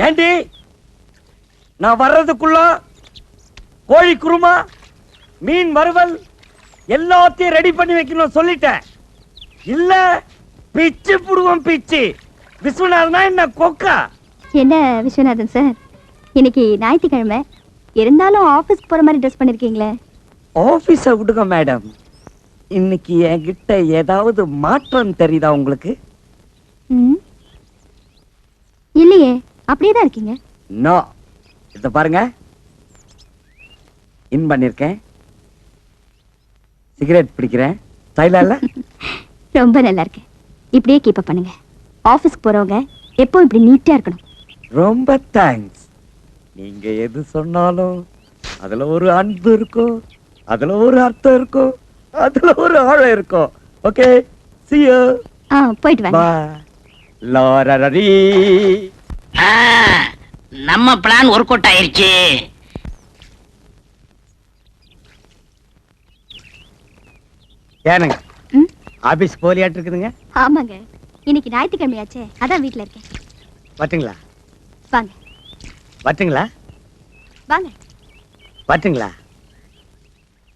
ஏண்டி நான் வர்றதுக்குள்ள கோழி குருமா, மீன் வறுவல் எல்லாத்தையும் ரெடி பண்ணி வைக்கணும் சொல்லிட்டேன். இல்ல பிச்சு புடுவோம் பிச்சு. விஸ்வநாதனா என்ன கொக்கா? என்ன விஸ்வநாதன் சார், இன்னைக்கு ஞாயிற்றுக்கிழமை இருந்தாலும் ஆபீஸ்க்கு போற மாதிரி ட்ரெஸ் பண்ணிருக்கீங்களே. ஆபீஸ விடுங்க மேடம். இன்னைக்கு என்கிட்ட ஏதாவது மாற்றம் தெரியுதா உங்களுக்கு? இல்லையே, அப்படியே தான் இருக்கீங்க. நோ, இத பாருங்க. இன் பண்ணிருக்கேன், சிகரெட் பிடிக்கிறேன். ஸ்டைலா இல்ல? ரொம்ப நல்லா இருக்கு. இப்படியே கீப் அப் பண்ணுங்க. ஆபீஸ்க்கு போறவங்க எப்போ இப்படி நீட்டா இருக்கணும். ரொம்ப தேங்க்ஸ். நீங்க எது சொன்னாலும் அதுல ஒரு அன்பு இருக்கும், அதுல ஒரு அர்த்தம் இருக்கும், அதுல ஒரு ஆழம் இருக்கும். Okay, see you. போயிட்டு வாங்க. Bye. லாரரரி. நம்ம பிளான் ஒர்க் அவுட் ஆயிருச்சு. ஏனுங்க ஆபீஸ் போலியாட்டு இருக்குதுங்க? ஆமாங்க, இன்னைக்கு ஞாயிற்றுக்கிழமையாச்சே, அதான் வீட்டுல இருக்கேன். வட்டுங்களா? வாங்க வட்டுங்களா? வாங்க. வட்டுங்களா?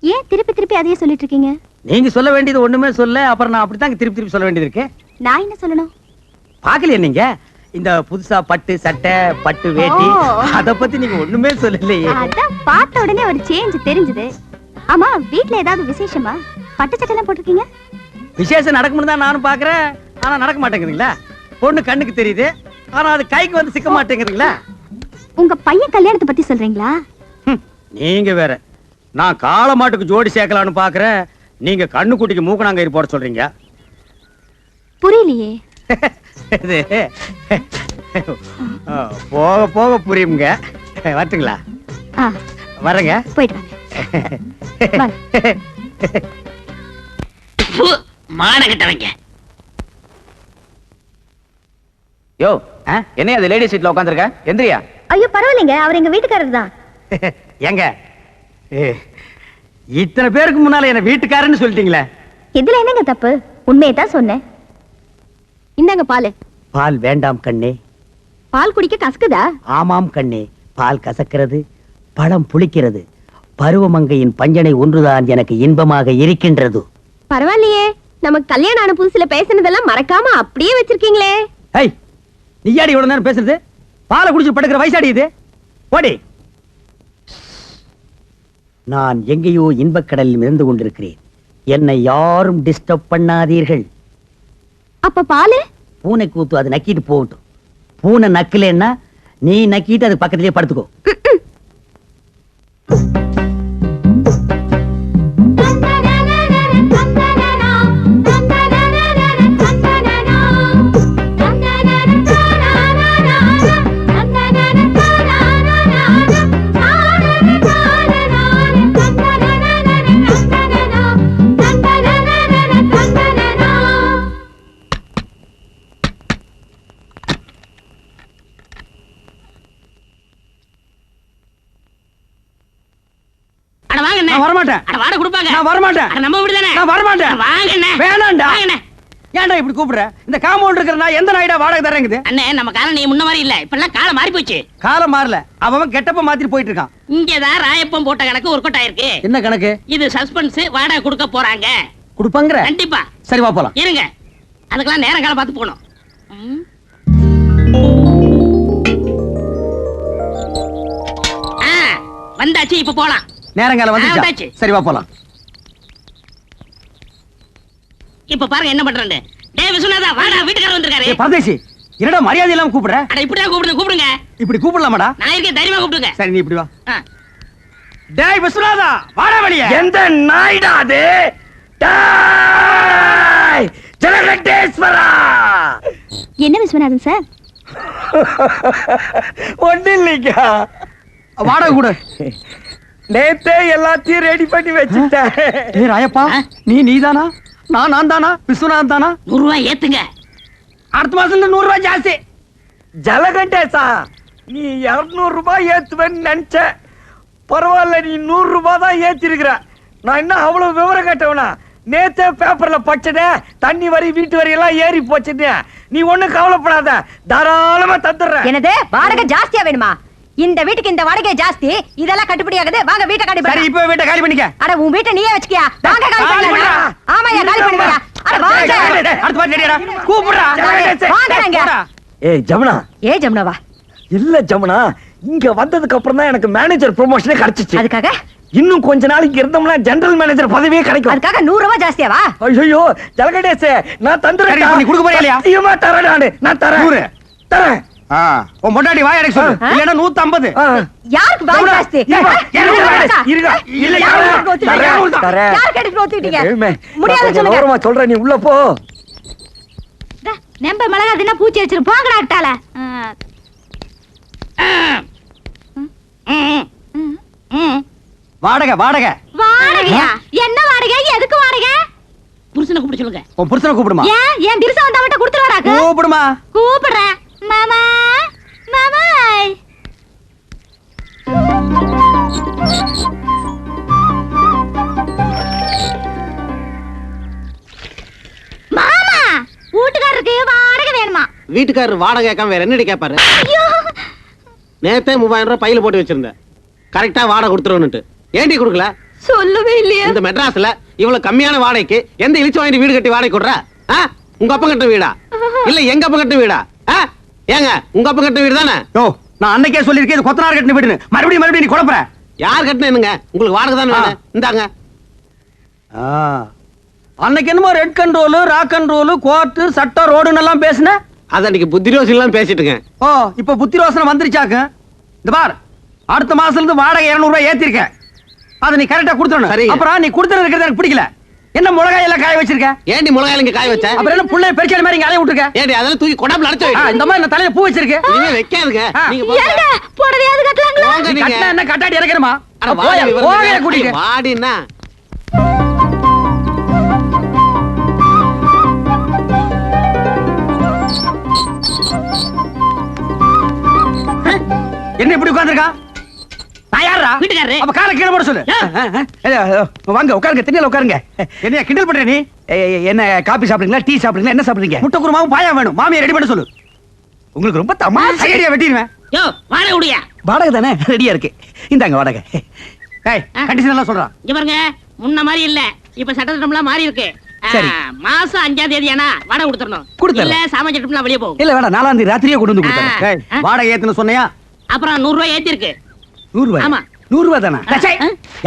ஏன் திருப்பி திருப்பி அதையே சொல்லிட்டு இருக்கீங்க? நீங்க சொல்ல வேண்டியது ஒண்ணுமே சொல்ல, அப்புறம் நான் அப்படித்தாங்க திருப்பி திருப்பி சொல்ல வேண்டியது இருக்கு. நான் என்ன சொல்லணும்? பாக்கலையே நீங்க இந்த புதுசா பட்டு சட்டை, பட்டு வேட்டி, அத பத்தி நீங்க ஒண்ணுமே சொல்லலையே. அதான் பார்த்த உடனே ஒரு சேஞ்ச் தெரிஞ்சது. ஆமா, வீட்ல ஏதாவது விசேஷமா? பட்டு சட்டை எல்லாம் போட்டிருக்கீங்க? விசேஷம் நடக்கும்னு தான் நானும் பாக்குறேன், ஆனா நடக்க மாட்டேங்குதுங்களா? பொண்ணு கண்ணுக்கு தெரியுது, ஆனா அது கைக்கு வந்து சிக்க மாட்டேங்குதுங்களா? உங்க பையன் கல்யாணத்தை பத்தி சொல்றீங்களா? நீங்க வேற. நான் காளை மாட்டுக்கு ஜோடி சேர்க்கலான்னு பாக்குறேன், நீங்க கண்ணுக்குட்டிக்கு மூக்கணாங்கயிறு போட சொல்றீங்க. புரியலையே. இது போக போக புரியுங்க. வரட்டுங்களா? வரங்க. போயிட்டு வாங்க. மானகிட்டவங்க. யோ, என்ன அது லேடி சீட்ல உட்கார்ந்திருக்க? எந்திரியா. ஐயோ பரவாயில்லைங்க, அவர் எங்க வீட்டுக்காரர் தான். எங்க இத்தனை பேருக்கு முன்னால என்ன வீட்டுக்காரன்னு சொல்லிட்டீங்களே. இதுல என்னங்க தப்பு? உண்மையை தான் சொன்னேன். இந்தாங்க பால். பால் வேண்டாம் கண்ணே. பால் குடிக்க கசக்குதா? ஆமாம் கண்ணே, பால் கசக்கிறது, பழம் புளிக்கிறது. பருவமங்கையின் பஞ்சனை ஒன்றுதான் எனக்கு இன்பமாக இருக்கின்றது. பரவாயில்லையே, நமக்கு கல்யாணம் ஆன புதுசுல பேசினதெல்லாம் மறக்காம அப்படியே வச்சிருக்கீங்களே. ஏய், நீயாடி இவ்வளவு நேரம் பேசுறது? பாலை குடிச்சு படுக்கிற வயசாடி இது. போடி. நான் எங்கேயோ இன்பக்கடலில் இருந்து கொண்டிருக்கிறேன். என்னை யாரும் டிஸ்டர்ப் பண்ணாதீர்கள். அப்ப பாலு? பூனை கூத்து, அது நக்கிட்டு போகட்டும். பூனை நக்கலன்னா நீ நக்கிட்டு அது பக்கத்திலேயே படுத்துக்கோ. நான் வரமாட்டேன். வாடகை கொடுப்பாங்க. நான் வரமாட்டேன். நம்ம வீடு தானே. நான் வரமாட்டேன். வாங்கண்ணே. வேணாம்டா. வாங்கண்ணே. ஏன்டா இப்படி கூப்பிடுற? இந்த காம்பவுண்ட் இருக்கிற நான் எந்த நாயிடா வாடகை தரேங்குது? அண்ணே, நம்ம காலம் நீ முன்ன மாதிரி இல்ல. இப்ப எல்லாம் காலம் மாறி போச்சு. காலம் மாறல, அவன் கெட்டப்ப மாத்திட்டு போயிட்டு இருக்கான். இங்கதான் ராயப்பம் போட்ட கணக்கு ஒர்க் அவுட் ஆயிருக்கு. என்ன கணக்கு? இது சஸ்பென்ஸ். வாடகை கொடுக்க போறாங்க. கொடுப்பாங்கற? கண்டிப்பா. சரி வா போலாம். இருங்க, அதுக்கெல்லாம் நேரம் காலம் பார்த்து போகணும். வந்தாச்சு, இப்ப போலாம். நேரங்காலம் வந்துச்சு. சரி வா போலாம். இப்ப பாருங்க என்ன பண்றேன்னு. டேய் விஸ்வநாதா, வாடா, வீட்டுக்காரர் வந்திருக்காரு. பரதேசி, என்னடா மரியாதை இல்லாம கூப்பிடுற? அட இப்படிதான் கூப்பிடுங்க. இப்படி கூப்பிடலாமாடா? நான் இருக்கேன், தைரியமா கூப்பிடுங்க. சரி நீ இப்படி வா. ஆ. டேய் விஸ்வநாதா, வாடா வெளிய. எந்த நாய்டா அது? டேய் ஜலகண்டேஸ்வரா. என்ன விஸ்வநாதன் சார்? ஒண்ணு இல்லைங்க. வாடகை கூட. நேத்தே எல்லாத்தையும் ரெடி பண்ணி வச்சுட்டேன். ஏய் ராயப்பா, நீதானா? நான் தானா? விஸ்வநாதன் தானா? 100 ரூபாய் ஏத்துங்க. அடுத்த மாசத்துல 100 ரூபாய் ஜாஸ்தி. ஜலகண்டேசா, நீ 200 ரூபாய் ஏத்துவேன்னு நினைச்ச. பரவாயில்ல, நீ 100 ரூபாய் தான் ஏத்திருக்கிற. நான் என்ன அவ்வளவு விவரம் கேட்டவனா? நேத்தே பேப்பர்ல படிச்சதே தண்ணி வரி வீட்டு வரி எல்லாம் ஏறி போச்சுன்னு. நீ ஒண்ணும் கவலைப்படாத, தாராளமா தந்துடுறேன். என்னது வாடகை ஜாஸ்தியா வேணுமா? இந்த வீட்டுக்கு இந்த வாடகை ஜாஸ்தி, இதெல்லாம் கட்டுப்படி ஆகுது. வாங்க வீட்டை காலி சரி பண்ணு. இப்போ வீட்டை காலி பண்ணிக்க. அட உன் வீட்டை நீயே வச்சுக்கியா? வாங்க காலி காலி பண்ணு. பண்ணுடா. ஆமாயா காலி பண்ணுங்க. அட வாங்க. அடுத்த மாதிரி ரெடியாடா. கூப்பிடுறா. வாங்கங்க. ஏய் ஜமுனா. ஏய் ஜமுனாவா? இல்ல ஜமுனா, இங்க வந்ததுக்கு அப்புறம் தான் எனக்கு மேனேஜர் ப்ரமோஷனே கிடைச்சிச்சு. அதுக்காக இன்னும் கொஞ்ச நாளைக்கு இருந்தோம்னா ஜெனரல் மேனேஜர் பதவியே கிடைக்கும். அதுக்காக 100 ரூபாய் ஜாஸ்தியாவா? ஐயோ ஜலகண்டேசே, நான் தந்துறேன். சரி, நீ கொடுக்க போறியா இல்லையா? சத்தியமா தரேன் நானு. நான் தரேன். 100. தரேன். உன் பொண்டாட்டி வாய் அடைக்க சொல்லு. ஆ. இல்லன்னா 150. யாருக்கு வாய் ஜாஸ்தி? இருங்க, இருக்கா? இருங்க. இல்ல, யார் யாரு? கெடுக்க ஒத்துக்கிட்டீங்க? தரேன், தரேன். யார் கெடுக்க ஒத்துக்கிட்டீங்க? ஏய்மே, முடியாது நான் கொஞ்சம் சொல்லுங்க. ஓரமா சொல்றேன், நீ உள்ள போ. நம்ப மிளகா தின்னா பூச்சி வச்சிரு போங்கடா அட்டால. வாடகை வாடகை. வாடகையா? என்ன வாடகை? எதுக்கு வாடகை? புருஷனை கூப்பிட சொல்லுங்க. உன் புருஷனை கூப்பிடுமா. ஏன் என் திருசா வந்தா மட்டும் கொடுத்துட்டு வராக்கு? கூப்பிடுமா. கூப்பிடுறேன். மாமா மாமாய். மாமா வீட்டுக்காரருக்கு வாடகை வேணுமா? வீட்டுக்காரர் வாடகை கேட்காம வேற என்னடி கேட்பாரு? ஐயோ நேத்தே 3000 ரூபாய் பையில போட்டு வச்சிருந்தேன். கரெக்டா வாடகை கொடுத்துருவனுட்டு. ஏண்டி கொடுக்கல? சொல்லவே இல்லையா? இந்த மெட்ராஸ்ல இவ்வளவு கம்மியான வாடகைக்கு எந்த இழிச்சு வாங்கி வீடு கட்டி வாடகை கொடுற? உங்க அப்பா கட்ட வீடா இல்ல எங்க அப்பா கட்ட வீடா? ஏங்க உங்க அப்பா கட்ட வீடு தானே? யோ, நான் அன்னைக்கே சொல்லிருக்கேன் இது கொத்தனார் கட்டின வீடுன்னு. மறுபடியும் நீ குழப்பற. யார் கட்டினேனுங்க? உங்களுக்கு வாடகை தானே வேணும். இந்தாங்க. அன்னைக்கு என்னமோ red control, rock control, court, சட்டம், ரோடுன்னு எல்லாம் பேசுன. அது அன்னைக்கு புத்தி ரோசிலாம் பேசிட்டுங்க. ஓ, இப்ப புத்தி ரோசனை வந்துருச்சாக்கு. இந்த பார், அடுத்த மாசத்துல இருந்து வாடகை 200 ரூபாய் ஏத்திருக்க. அதை நீ கரெக்டா கொடுத்துடணும். சரிங்க. அப்புறம் நீ கொடுத்துறது இருக்கிறது எனக்கு பிடிக்கல. என்ன மிளகாய் எல்லாம் காய வச்சிருக்க? ஏண்டி மிளகாய் இங்க காய வச்ச? அப்புறம் என்ன புள்ளைய பெருச்சாடி மாதிரி இங்க அலைய விட்டுருக்க? ஏண்டி அதெல்லாம் தூக்கி கொடாப்ல அடைச்சு வை. இந்த மாதிரி நான் தலையில பூ வச்சிருக்க. நீங்க வைக்காதுங்க. நீங்க ஏங்க புடவையாவது கட்டலாங்களா? போங்க நீ நீங்க. கட்டினா என்ன கட்டாடி இறக்கணுமா? அட வாடி போக கூட்டிட்டு. வாடினா என்ன இப்படி உட்கார்ந்திருக்கா? நான் யாரா? வீட்டுக்காரரு. அப்ப காலை கீழே போட சொல்லு. வாங்க உட்காருங்க, திண்ணையில உட்காருங்க. என்னைய கிண்டல் பண்ற நீ? என்ன காபி சாப்பிடுறீங்களா, டீ சாப்பிடுறீங்களா, என்ன சாப்பிடுறீங்க? முட்டை குருமாவும் பாயா வேணும். மாமியை ரெடி பண்ண சொல்லு. உங்களுக்கு ரொம்ப தமாஷா ஐடியா வெட்டிடுவேன். யோ வாடகை உடையா? வாடகை தானே ரெடியா இருக்கு. இந்தாங்க வாடகை. ஏய் கண்டிஷன் எல்லாம் சொல்றான். இங்க பாருங்க, முன்ன மாதிரி இல்ல. இப்ப சட்டத்திட்டம்லாம் மாறி இருக்கு. சரி. மாசம் 5ஆம் தேதி ஆனா வாடகை கொடுத்துடணும். கொடுத்துடலாம். இல்ல சாமான் சட்டம்லாம் வெளியே போகும். இல்ல வேணாம், 4ஆம் தேதி ராத்திரியே கொண்டு வந்து கொடுத்தேன். வாடகை ஏத்துன சொன்னையா? அப்புறம் 100 ரூபாய் ஏத்தி இருக்கு. 100 ரூபாய். ஆமா. 100 ரூபாய் தானே?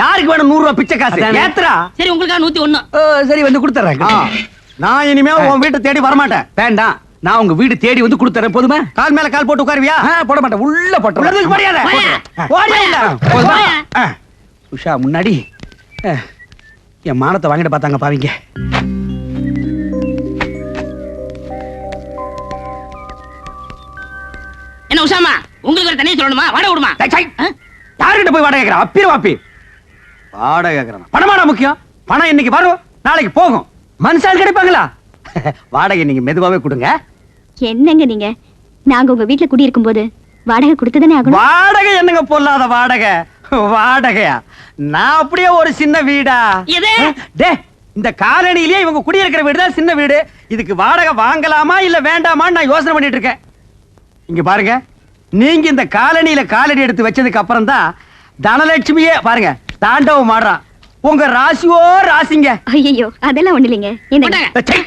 யாருக்கு வேணும் 100 ரூபாய் பிச்சை காசு? ஏத்துறா. சரி உங்களுக்கா 101. சரி வந்து கொடுத்துறேன். நான் இனிமே உன் வீட்டை தேடி வரமாட்டேன். வேண்டாம், நான் உங்க வீடு தேடி வந்து கொடுத்துறேன். போதுமா? கால் மேல கால் போட்டு உட்காருவியா? போட மாட்டேன். உள்ள போட்டு உள்ளதுக்கு மரியாதை. ஓடியா? போதுமா? உஷா முன்னாடி என் மானத்தை வாங்கிட்டு பார்த்தாங்க பாவீங்க. என்ன உஷாமா, உங்களுக்கு ஒரு தனியா சொல்லணுமா? வாடகை விடுமா? யாருக்கிட்ட போய் வாடகை கேட்கறான்? அப்பிர வாப்பி வாடகை கேட்கறான். பணமாடா முக்கியம். பணம் இன்னைக்கு வரும், நாளைக்கு போகும். மனுஷால் கிடைப்பாங்களா? வாடகை நீங்க மெதுவாவே கொடுங்க. என்னங்க நீங்க? நாங்க உங்க வீட்ல குடியிருக்கும் போது வாடகை கொடுத்துதானே ஆகணும். வாடகை என்னங்க பொல்லாத வாடகை? வாடகையா? நான் அப்படியே ஒரு சின்ன வீடா? எது? டே, இந்த காலனிலேயே இவங்க குடியிருக்கிற வீடு தான் சின்ன வீடு. இதுக்கு வாடகை வாங்கலாமா இல்ல வேண்டாமான்னு நான் யோசனை பண்ணிட்டு இருக்கேன். இங்க பாருங்க, நீங்க இந்த காலனியில காலடி எடுத்து வச்சதுக்கு அப்புறம் தான் தனலட்சுமியே பாருங்க தாண்டவம் ஆடுறான். உங்க ராசியோ ராசிங்க. ஐயோ அதெல்லாம் ஒண்ணு இல்லைங்க. போட்டாங்க. ச்சை,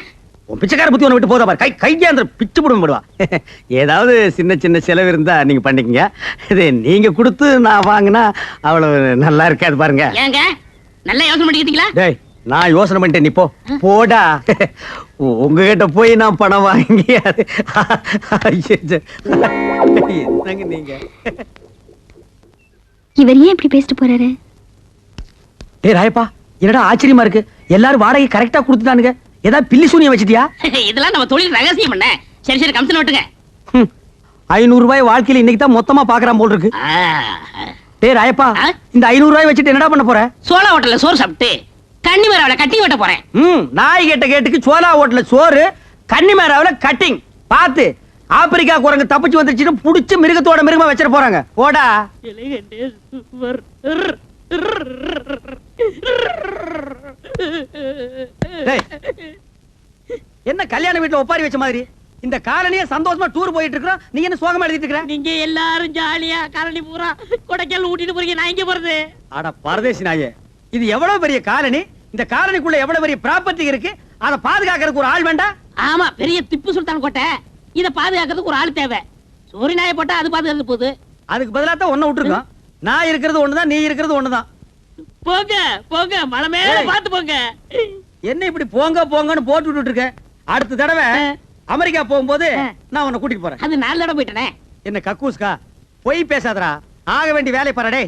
உன் பிச்சைக்கார புத்தி ஒண்ணு விட்டு போதா பாரு. கையா அந்த பிச்சு போடுவா. ஏதாவது சின்ன சின்ன செலவு இருந்தா நீங்க பண்ணிக்கங்க. இது நீங்க கொடுத்து நான் வாங்கினா அவ்வளவு நல்லா இருக்காது பாருங்க. ஏங்க நல்லா யோசனை பண்ணிக்கிட்டீங்களா? டேய், நான் யோசனை பண்ணிட்டேன், நீ போ. போடா. உங்ககிட்ட போய் நான் பணம் வாங்கி அது என்னங்க நீங்க? இவர் ஏன் இப்படி பேசிட்டு போறாரு? டேய் ராயப்பா, என்னடா ஆச்சரியமா இருக்கு, எல்லாரும் வாடகை கரெக்டா கொடுத்துட்டானுங்க. ஏதாவது பில்லி சூனியம் வச்சிட்டியா? இதெல்லாம் நம்ம தொழில் ரகசியம் பண்ண. சரி சரி, கமிஷன் ஓட்டுங்க. 500 ரூபாய் வாழ்க்கையில இன்னைக்கு தான் மொத்தமா பாக்குறான் போல் இருக்கு. டேய் ராயப்பா, இந்த 500 ரூபாய் வச்சுட்டு என்னடா பண்ண போற? சோளா ஹோட்டல்ல சோறு சாப்பிட்டு கன்னி மேராவில கட்டிங் வெட்ட போறேன். நாய் கேட்ட கேட்டுக்கு சோலா ஹோட்டல்ல சோறு, கன்னி மேராவில கட்டிங். பாத்து ஆப்பிரிக்கா குரங்கு தப்பிச்சு வந்துருச்சுன்னு புடிச்சு மிருகத்தோட மிருகமா வச்சிட போறாங்க. போடா. என்ன கல்யாண வீட்டுல ஒப்பாரி வச்ச மாதிரி இந்த காலனியே சந்தோஷமா டூர் போயிட்டு இருக்கோம், நீ என்ன சோகமா எழுதிட்டு இருக்கற? நீங்க எல்லாரும் ஜாலியா காலனி பூரா கொடைக்கானல் ஊட்டிட்டு போறீங்க, நான் இங்க போறது. அட பரதேசி நாயே, இது எவ்வளவு பெரிய காலனி, இந்த காலனிக்குள்ள எவ்வளவு பெரிய ப்ராப்பர்ட்டி இருக்கு, அத பாதுகாக்கிறதுக்கு ஒரு ஆள் வேண்டாம்? ஆமா, பெரிய திப்பு சுல்தான் கோட்டை, இத பாதுகாக்கிறதுக்கு ஒரு ஆள் தேவை. சோரி நாயை போட்டா அது பாதுகாத்து போகுது. அதுக்கு பதிலா தான் ஒண்ணு விட்டுருக்கோம். நான் இருக்கிறது ஒண்ணுதான், நீ இருக்கிறது ஒண்ணுதான். போங்க போங்க, மலை மேல பாத்து போங்க. என்ன இப்படி போங்க போங்கன்னு போட்டு விட்டுட்டு இருக்க? அடுத்த தடவை அமெரிக்கா போகும்போது நான் உன்னை கூட்டிட்டு போறேன். அது 4 தடவை போயிட்டனே. என்ன கக்கூஸ்கா, போய் பேசாதடா, ஆக வேண்டிய வேலை பாருடே.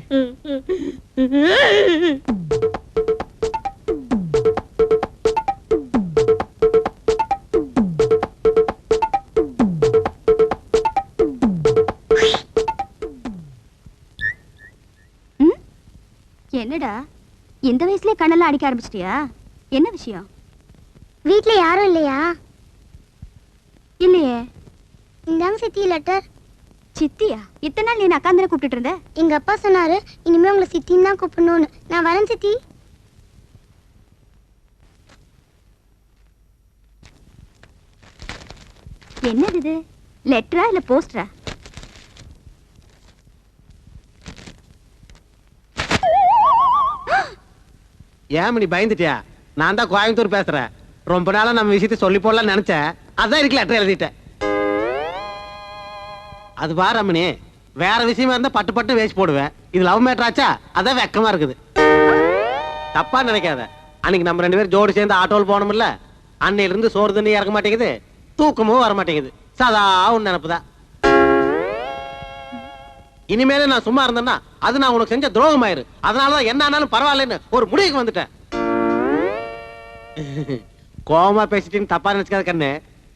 என்னடா இந்த வயசுலயே கண்ணெல்லாம் அடிக்க ஆரம்பிச்சிட்டியா? என்ன விஷயம்? வீட்ல யாரும் இல்லையா? இல்லையே. இந்தாங்க சித்தி லெட்டர். சித்தியா? இத்தனை நாள் நீ அக்காந்தர கூப்பிட்டு இருந்த? எங்க அப்பா சொன்னாரு இனிமே உங்களை சித்தின்னு தான் கூப்பிடணும்னு. நான் வரேன் சித்தி. என்னது இது? லெட்டரா இல்ல போஸ்டரா? ஏன் நீ பயந்துட்டியா? நான் தான் கோயம்புத்தூர் பேசுறேன். ரொம்ப நாளா நம்ம விஷயத்தை சொல்லி போடலாம் நினைச்சேன், அதான் இருக்கு லெட்டர் எழுதிட்டேன். அது பாரு ரமணி, வேற விஷயமா இருந்தா பட்டு பட்டு வேஸ்ட் போடுவேன். இது லவ் மேட்டர் ஆச்சா, அதான் வெக்கமா இருக்குது. தப்பா நினைக்காத, அன்னைக்கு நம்ம 2 பேரும் ஜோடி சேர்ந்து ஆட்டோவில் போனோம்ல, அன்னையில இருந்து சோறு தண்ணி இறக்க மாட்டேங்குது, தூக்கமும் வர மாட்டேங்குது. சதா உன் நினைப்புதான். இனிமேல நான் சும்மா இருந்தேன்னா அது நான் உனக்கு செஞ்ச துரோகம் ஆயிரு. அதனாலதான் என்ன ஆனாலும் பரவாயில்லன்னு ஒரு முடிவுக்கு வந்துட்டேன். கோவமா பேசிட்டு தப்பா நினைச்சுக்காத கண்ணு.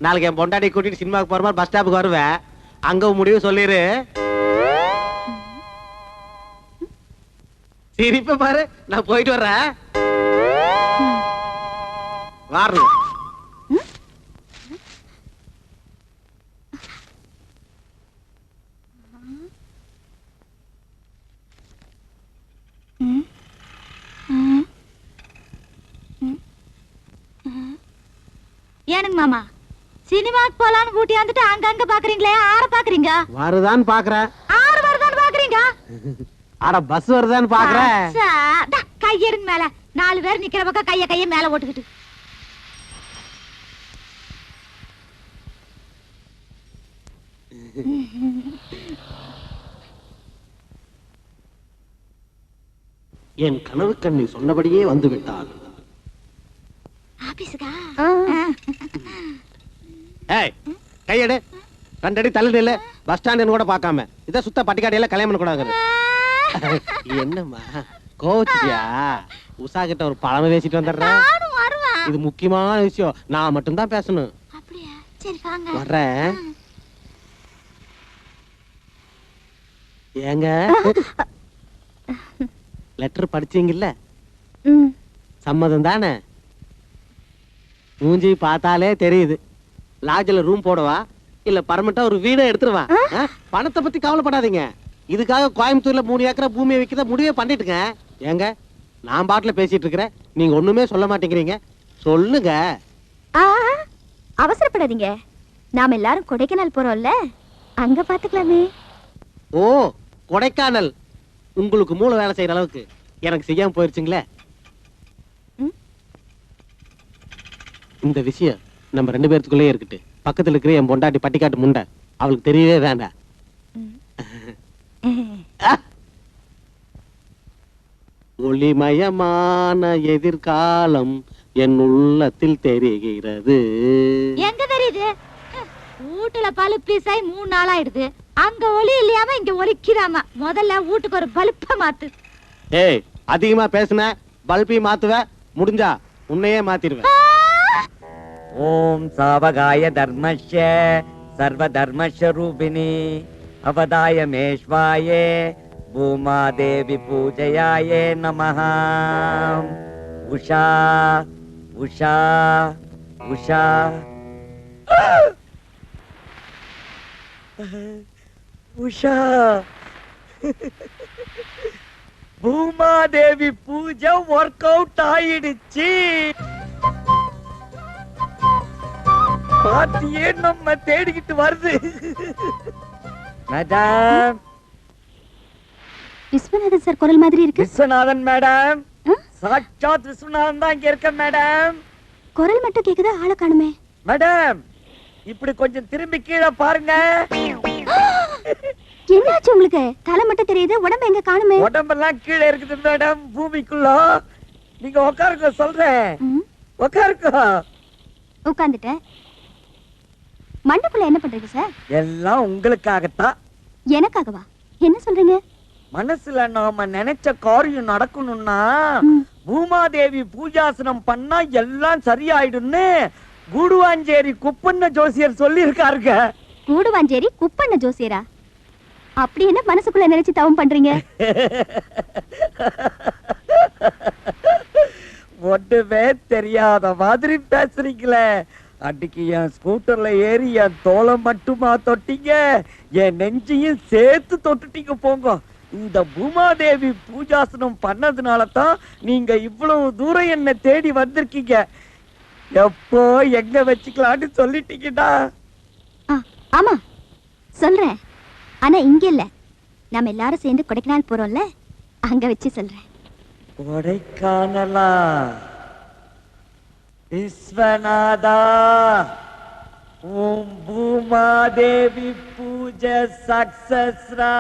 நாளைக்கு என் பொண்டாட்டி கூட்டிட்டு சினிமாவுக்கு போற மாதிரி பஸ் ஸ்டாப்புக்கு வருவேன், அங்க முடிவு சொல்லிரு. சிரிப்ப பாரு, நான் போயிட்டு வர்றேன். வாரணும். ஏனுங்க மாமா, சினிமாக்கு போலான்னு கூட்டி வந்துட்டு அங்கங்க பாக்குறீங்களே, ஆற பாக்குறீங்க? வருதான்னு பாக்குறேன். ஆறு வருதான்னு பாக்குறீங்க? அட பஸ் வருதான்னு பாக்குறேன். கையெடுங்க மேல, 4 பேர் நிக்கிற பக்கம் கைய மேல ஓட்டுக்கிட்டு. என் கனவு கண்ணி சொன்னபடியே வந்து விட்டாள். ஆபீஸ்க்கா? ஏய், கையெடு. 2 அடி தள்ளி நில்லு. பஸ் ஸ்டாண்ட் கூட பார்க்காம இத சுத்த பட்டிக்காடையில கல்யாணம் பண்ண கூடாது. என்னம்மா கோச்சியா? உஷா கிட்ட ஒரு பழம பேசிட்டு வந்துடுறேன். இது முக்கியமான விஷயம், நான் மட்டும் தான் பேசணும். அப்படியா? சரி வாங்க. வர்றேன். ஏங்க லெட்டர் படிச்சீங்கல்ல? சம்மதம் தானே? மூஞ்சி பார்த்தாலே தெரியுது. லாட்ஜ்ல ரூம் போடவா இல்ல பர்மனண்டா ஒரு வீடை எடுத்துருவா? பணத்தை பத்தி கவலைப்படாதீங்க. இதுக்காக கோயம்புத்தூர்ல 3 ஏக்கர் பூமியை விற்கிறத முடிவே பண்ணிட்டுங்க. ஏங்க நான் பாட்டுல பேசிட்டு இருக்கிறேன், நீங்க ஒண்ணுமே சொல்ல மாட்டேங்கிறீங்க. சொல்லுங்க. அவசரப்படாதீங்க, நாம எல்லாரும் கொடைக்கானல் போறோம்ல, அங்க பாத்துக்கலாமே. ஓ கொடைக்கானல், உங்களுக்கு மூளை வேலை செய்யற அளவுக்கு எனக்கு செய்யாம போயிருச்சுங்களே. இந்த விஷயம் நம்ம 2 பேருக்குள்ளே இருக்கட்டு. பக்கத்துல இருக்கிற என் பொண்டாட்டி பட்டிக்காட்டு முண்டை, அவளுக்கு தெரியவே வேண்டாம். ஒளிமயமான எதிர்காலம் என் உள்ளத்தில் தெரிகிறது. எங்க தெரியுது? வீட்டுல பல்ப் பீஸ் ஆகி 3 நாள் ஆயிடுது. அங்க ஒளி இல்லையாம இங்க ஒலிக்கிறாம. முதல்ல வீட்டுக்கு ஒரு பல்ப மாத்து. ஏய், அதிகமா பேசுன பல்பி மாத்துவ, முடிஞ்சா உன்னையே மாத்திடுவேன். ஓம் சாவகாய தர்மஸ்ய சர்வ தர்மஸ்வரூபிணி அவதாய மேஷ்வாயே பூமா தேவி பூஜையாயே நமஹ. உஷா உஷா உஷா உஷா பூமாதேவி பூஜை ஒர்க் அவுட் ஆயிடுச்சு. பாத்தியே நம்ம தேடிக்கிட்டு வருது. மேடம், விஸ்வநாதன் சார் குரல் மாதிரி இருக்கு. விஸ்வநாதன் மேடம், சாட்சாத் விஸ்வநாதன் தான் இங்க இருக்க மேடம். குரல் மட்டும் கேக்குதா, ஆளை காணுமே. மேடம், இப்படி கொஞ்சம் திரும்பி கீழே பாருங்க. என்னாச்சு உங்களுக்கு? தலை மட்டும் தெரியுது, உடம்பு எங்க காணுமே? உடம்பெல்லாம் கீழே இருக்குது மேடம், பூமிக்குள்ள. நீங்க உட்காருங்க, சொல்றேன். உட்காருங்க. உட்கார்ந்துட்டேன். மண்டபத்துல என்ன பண்றீங்க சார்? எல்லாம் உங்களுக்காகத்தான். எனக்காகவா? என்ன சொல்றீங்க? மனசுல நாம நினைச்ச காரியம் நடக்கணும்னா பூமாதேவி பூஜாசனம் பண்ணா எல்லாம் சரியாயிடும்னு கூடுவாஞ்சேரி குப்பண்ண ஜோசியர் சொல்லி இருக்காருங்க. கூடுவாஞ்சேரி குப்பண்ண ஜோசியரா? அப்படி என்ன மனசுக்குள்ள நினைச்சு தவம் பண்றீங்க? ஒண்ணுமே தெரியாத மாதிரி பேசுறீங்களே. அன்னைக்கு என் ஸ்கூட்டர்ல ஏறி என் தோலை மட்டுமா தொட்டீங்க, என் நெஞ்சையும் சேர்த்து தொட்டுட்டீங்க. போங்க. இந்த பூமாதேவி பூஜாசனம் பண்ணதுனால தான் நீங்க இவ்வளவு தூரம் என்ன தேடி வந்திருக்கீங்க. எப்போ எங்க வச்சுக்கலான்னு சொல்லிட்டீங்கடா. ஆமா சொல்றேன், ஆனா இங்க இல்ல. நாம எல்லாரும் சேர்ந்து கொடைக்கானல் போறோம்ல, அங்க வச்சு சொல்றேன். கொடைக்கானலா? விஸ்வநாதா, ஓம் பூமாதேவி பூஜை சக்சஸ்ரா.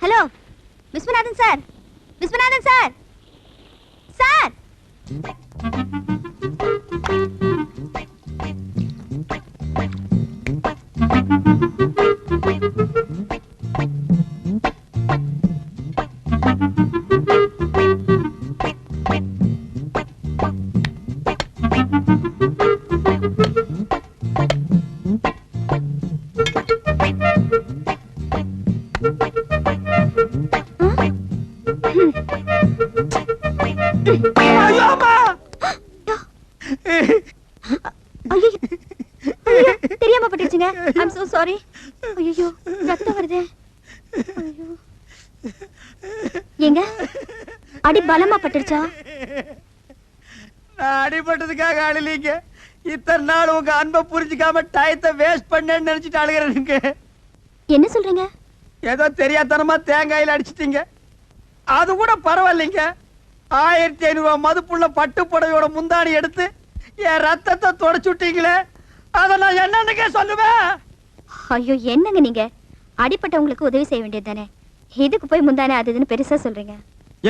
Hello Viswanathan sir, Viswanathan sir, sir. தெரியாம பட்டுச்சுங்க. I'm so sorry. ஐயோ, ரத்தம் வருதே. ஐயோ. ஏங்க, அடி பலமா பட்டுருச்சா? நான் அடிபட்டதுக்காக அழலீங்க. இத்தனை நாள் உங்க அன்பை புரிஞ்சுக்காம டயத்தை வேஸ்ட் பண்ணேன்னு நினைச்சிட்டு அழுகிறேனுங்க. என்ன சொல்றீங்க? ஏதோ தெரியாதனமா தேங்காயில அடிச்சிட்டீங்க. அது கூட பரவாயில்லைங்க. 1500 ரூபாய் மதிப்புள்ள பட்டு புடவையோட முந்தாணி எடுத்து என் ரத்தத்தை தொடச்சு விட்டீங்களே, அதை நான் என்னன்னுக்கே சொல்லுவேன். ஐயோ, என்னங்க நீங்க? அடிப்பட்டவங்களுக்கு உதவி செய்ய வேண்டியது தானே, இதுக்கு போய் முந்தானே அது இதுன்னு பெருசா சொல்றீங்க.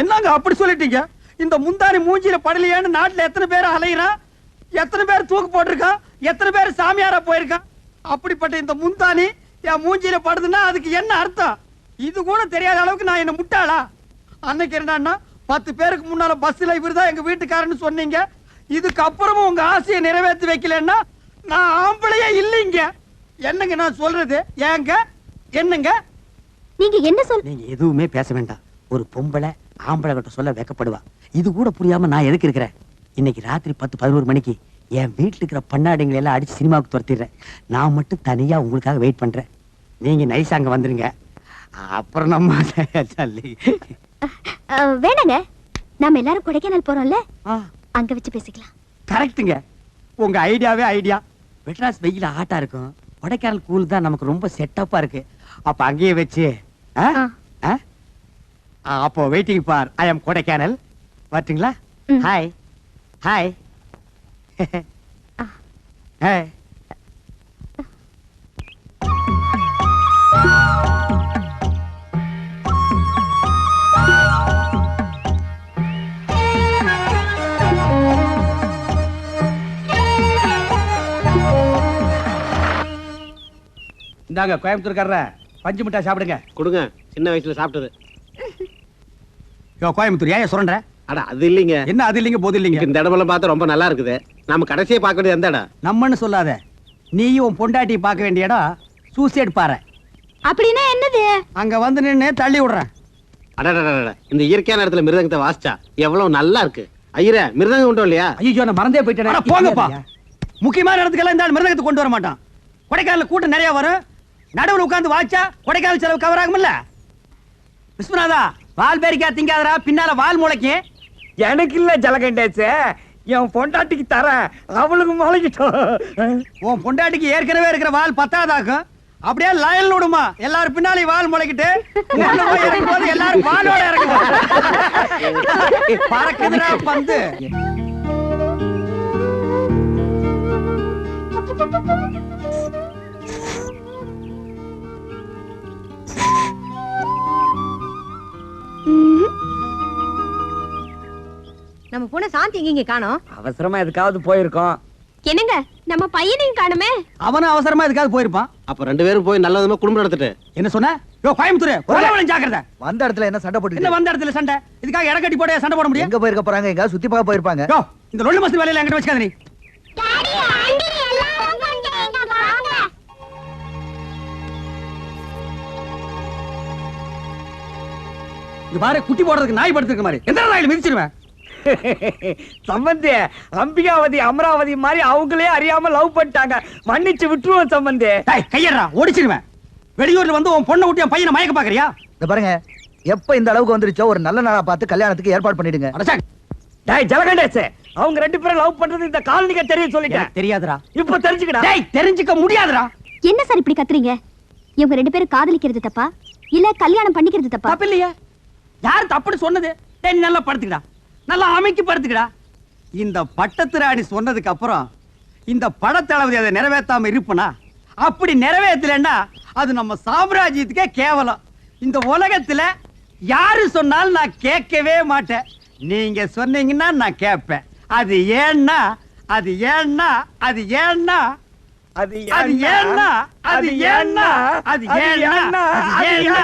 என்னங்க அப்படி சொல்லிட்டீங்க? இந்த முந்தாணி மூஞ்சில படலையான்னு நாட்டுல எத்தனை பேர் அலையிறான், எத்தனை பேர் தூக்கு போட்டிருக்கான், எத்தனை பேர் சாமியாரா போயிருக்கான். அப்படிப்பட்ட இந்த முந்தாணி என் மூஞ்சில படுதுன்னா அதுக்கு என்ன அர்த்தம்? இது கூட தெரியாத அளவுக்கு நான் என்ன முட்டாளா? அன்னைக்கு என்னன்னா 10 பேருக்கு முன்னால பஸ்ல இவர்தான் எங்க வீட்டுக்காரன்னு சொன்னீங்க. இதுக்கு அப்புறமும் உங்க ஆசையை நிறைவேற்றி வைக்கலன்னா நான் ஆம்பளையே இல்லைங்க. என்னங்க நான் சொல்றது? ஏங்க என்னங்க நீங்க என்ன சொல்? நீங்க எதுவுமே பேச வேண்டாம். ஒரு பொம்பளை ஆம்பளை கிட்ட சொல்ல வைக்கப்படுவா. இது கூட புரியாம நான் எதுக்கு இருக்கிறேன்? இன்னைக்கு ராத்திரி 10-11 மணிக்கு என் வீட்டுல இருக்கிற பண்ணாடிங்களை எல்லாம் அடிச்சு சினிமாவுக்கு துரத்திடுறேன். நான் மட்டும் தனியா உங்களுக்காக வெயிட் பண்றேன். நீங்க நைஸ் அங்க வந்துருங்க. அப்புறம் நம்ம வேணாங்க, நாம எல்லாரும் கொடைக்கானல் போறோம்ல, அங்க வச்சு பேசிக்கலாம். கரெக்ட்டுங்க. உங்க ஐடியாவே ஐடியா. மெட்ராஸ் வெயில ஹாட்டா இருக்கும், கொடைக்கானல் கூல் தான் நமக்கு ரொம்ப செட்டப்பா இருக்கு. அப்ப அங்கேயே வச்சு அப்போ வெயிட்டிங் ஃபார் ஐ அம் கொடைக்கானல். வரட்டுங்களா? Hi hi hi. இந்தாங்க கோயம்புத்தூர்காரர பஞ்சு மிட்டாய் சாப்பிடுங்க. கொடுங்க, சின்ன வயசுல சாப்பிட்டது. யோ கோயம்புத்தூர் ஏன் சொல்றேன்? அட அது இல்லைங்க. என்ன அது இல்லைங்க போது இல்லைங்க? இந்த இடமெல்லாம் பார்த்தா ரொம்ப நல்லா இருக்குது. நாம கடைசியை பார்க்க வேண்டியது எந்த இடம்? நம்மன்னு சொல்லாத, நீயும் உன் பொண்டாட்டி பார்க்க வேண்டிய இடம் சூசைட் பாறை. அப்படின்னா என்னது? அங்க வந்து நின்னு தள்ளி விடுறேன். அடடடட, இந்த இயற்கையான இடத்துல மிருதங்கத்தை வாசிச்சா எவ்வளவு நல்லா இருக்கு. ஐயரே, மிருதங்கம் உண்டோ இல்லையா? ஐயோ நான் மறந்தே போயிட்டேன். போங்கப்பா, முக்கியமான இடத்துக்கெல்லாம் இந்த மிருதங்கத்தை கொண்டு வர மாட்டான். கொடைக்கானல கூட்டம் நிறைய வரும், நடுவில் உட்கார்ந்து வாச்சா கொடைக்கானல் செலவு கவர் ஆகும்ல. விஸ்வநாதா, வால் பேரிக்கா திங்காதரா, பின்னால வால் முளைக்கும். எனக்கு இல்ல ஜலகண்டேசே, என் பொண்டாட்டிக்கு தரேன், அவளுக்கு முளைக்கிட்டோம். உன் பொண்டாட்டிக்கு ஏற்கனவே இருக்கிற வால் பத்தாதாக்கும். அப்படியே லயல் விடுமா, எல்லாரும் பின்னாலே வால் முளைக்கிட்டு எல்லாரும் வாலோட இறங்குவோம். பறக்குதுடா பந்து. நம்ம பொண்ணு சாந்தி எங்க காணோம்? அவசரமா எதுக்காவது போயிருக்கோம். என்னங்க, நம்ம பையனையும் காணுமே. அவனும் அவசரமா எதுக்காவது போயிருப்பான். அப்ப 2 பேரும் போய் நல்ல விதமா குடும்பம் நடத்திட்டு. என்ன சொன்ன? யோ கோயம்புத்தூர், கொலவளம் ஜாக்கிரதை. வந்த இடத்துல என்ன சண்டை போட்டு என்ன வந்த இடத்துல சண்டை? இதுக்காக இட கட்டி போட சண்டை போட முடியும்? எங்க போயிருக்க போறாங்க? எங்க சுத்தி பார்க்க போயிருப்பாங்க. யோ இந்த லொள்ளு மஸ்தி வேலையில என்கிட்ட வச்சுக்காத நீ. இது பாரு, குட்டி போடுறதுக்கு நாய் படுத்துக்க மாதிரி எந்த நாயில மிதிச்சிருவேன். சம்பந்தி, அம்பிகாவதி அமராவதி மாதிரி அவங்களே அறியாம லவ் பண்ணிட்டாங்க, மன்னிச்சு விட்டுருவோம் சம்பந்தி. கையறா, ஓடிச்சிருவேன். வெளியூர்ல வந்து உன் பொண்ணை விட்டு என் பையனை மயக்க பாக்குறியா? இந்த பாருங்க, எப்ப இந்த அளவுக்கு வந்துருச்சோ ஒரு நல்ல நாளா பார்த்து கல்யாணத்துக்கு ஏற்பாடு பண்ணிடுங்க. டேய் ஜலகண்டேசே, அவங்க 2 பேரும் லவ் பண்றது இந்த காலனிக்கு தெரியும் சொல்லிட்டேன். தெரியாதுடா. இப்ப தெரிஞ்சுக்கடா. டேய் தெரிஞ்சுக்க முடியாதுடா. என்ன சார் இப்படி கத்துறீங்க? இவங்க 2 பேரும் காதலிக்கிறது தப்பா இல்ல கல்யாணம் பண்ணிக்கிறது தப்பா? தப்பு இல்லையா? யார் தப்புன்னு சொன்னது? டேய் நல்லா படுத்துக்கடா, நல்லா அமைக்கி படுத்துக்கடா. இந்த பட்டத்து ராணி சொன்னதுக்கு அப்புறம் இந்த படத்தளபதி அதை நிறைவேற்றாம இருப்பனா? அப்படி நிறைவேற்றலன்னா அது நம்ம சாம்ராஜ்யத்துக்கே கேவலம். இந்த உலகத்துல யாரு சொன்னாலும் நான் கேட்கவே மாட்டேன். நீங்க சொன்னீங்கன்னா நான் கேட்பேன். அது ஏன்னா அது ஏன்னா அது ஏன்னா அது அது ஏன்னா அது ஏன்னா அது ஏன்னா அது ஏன்னா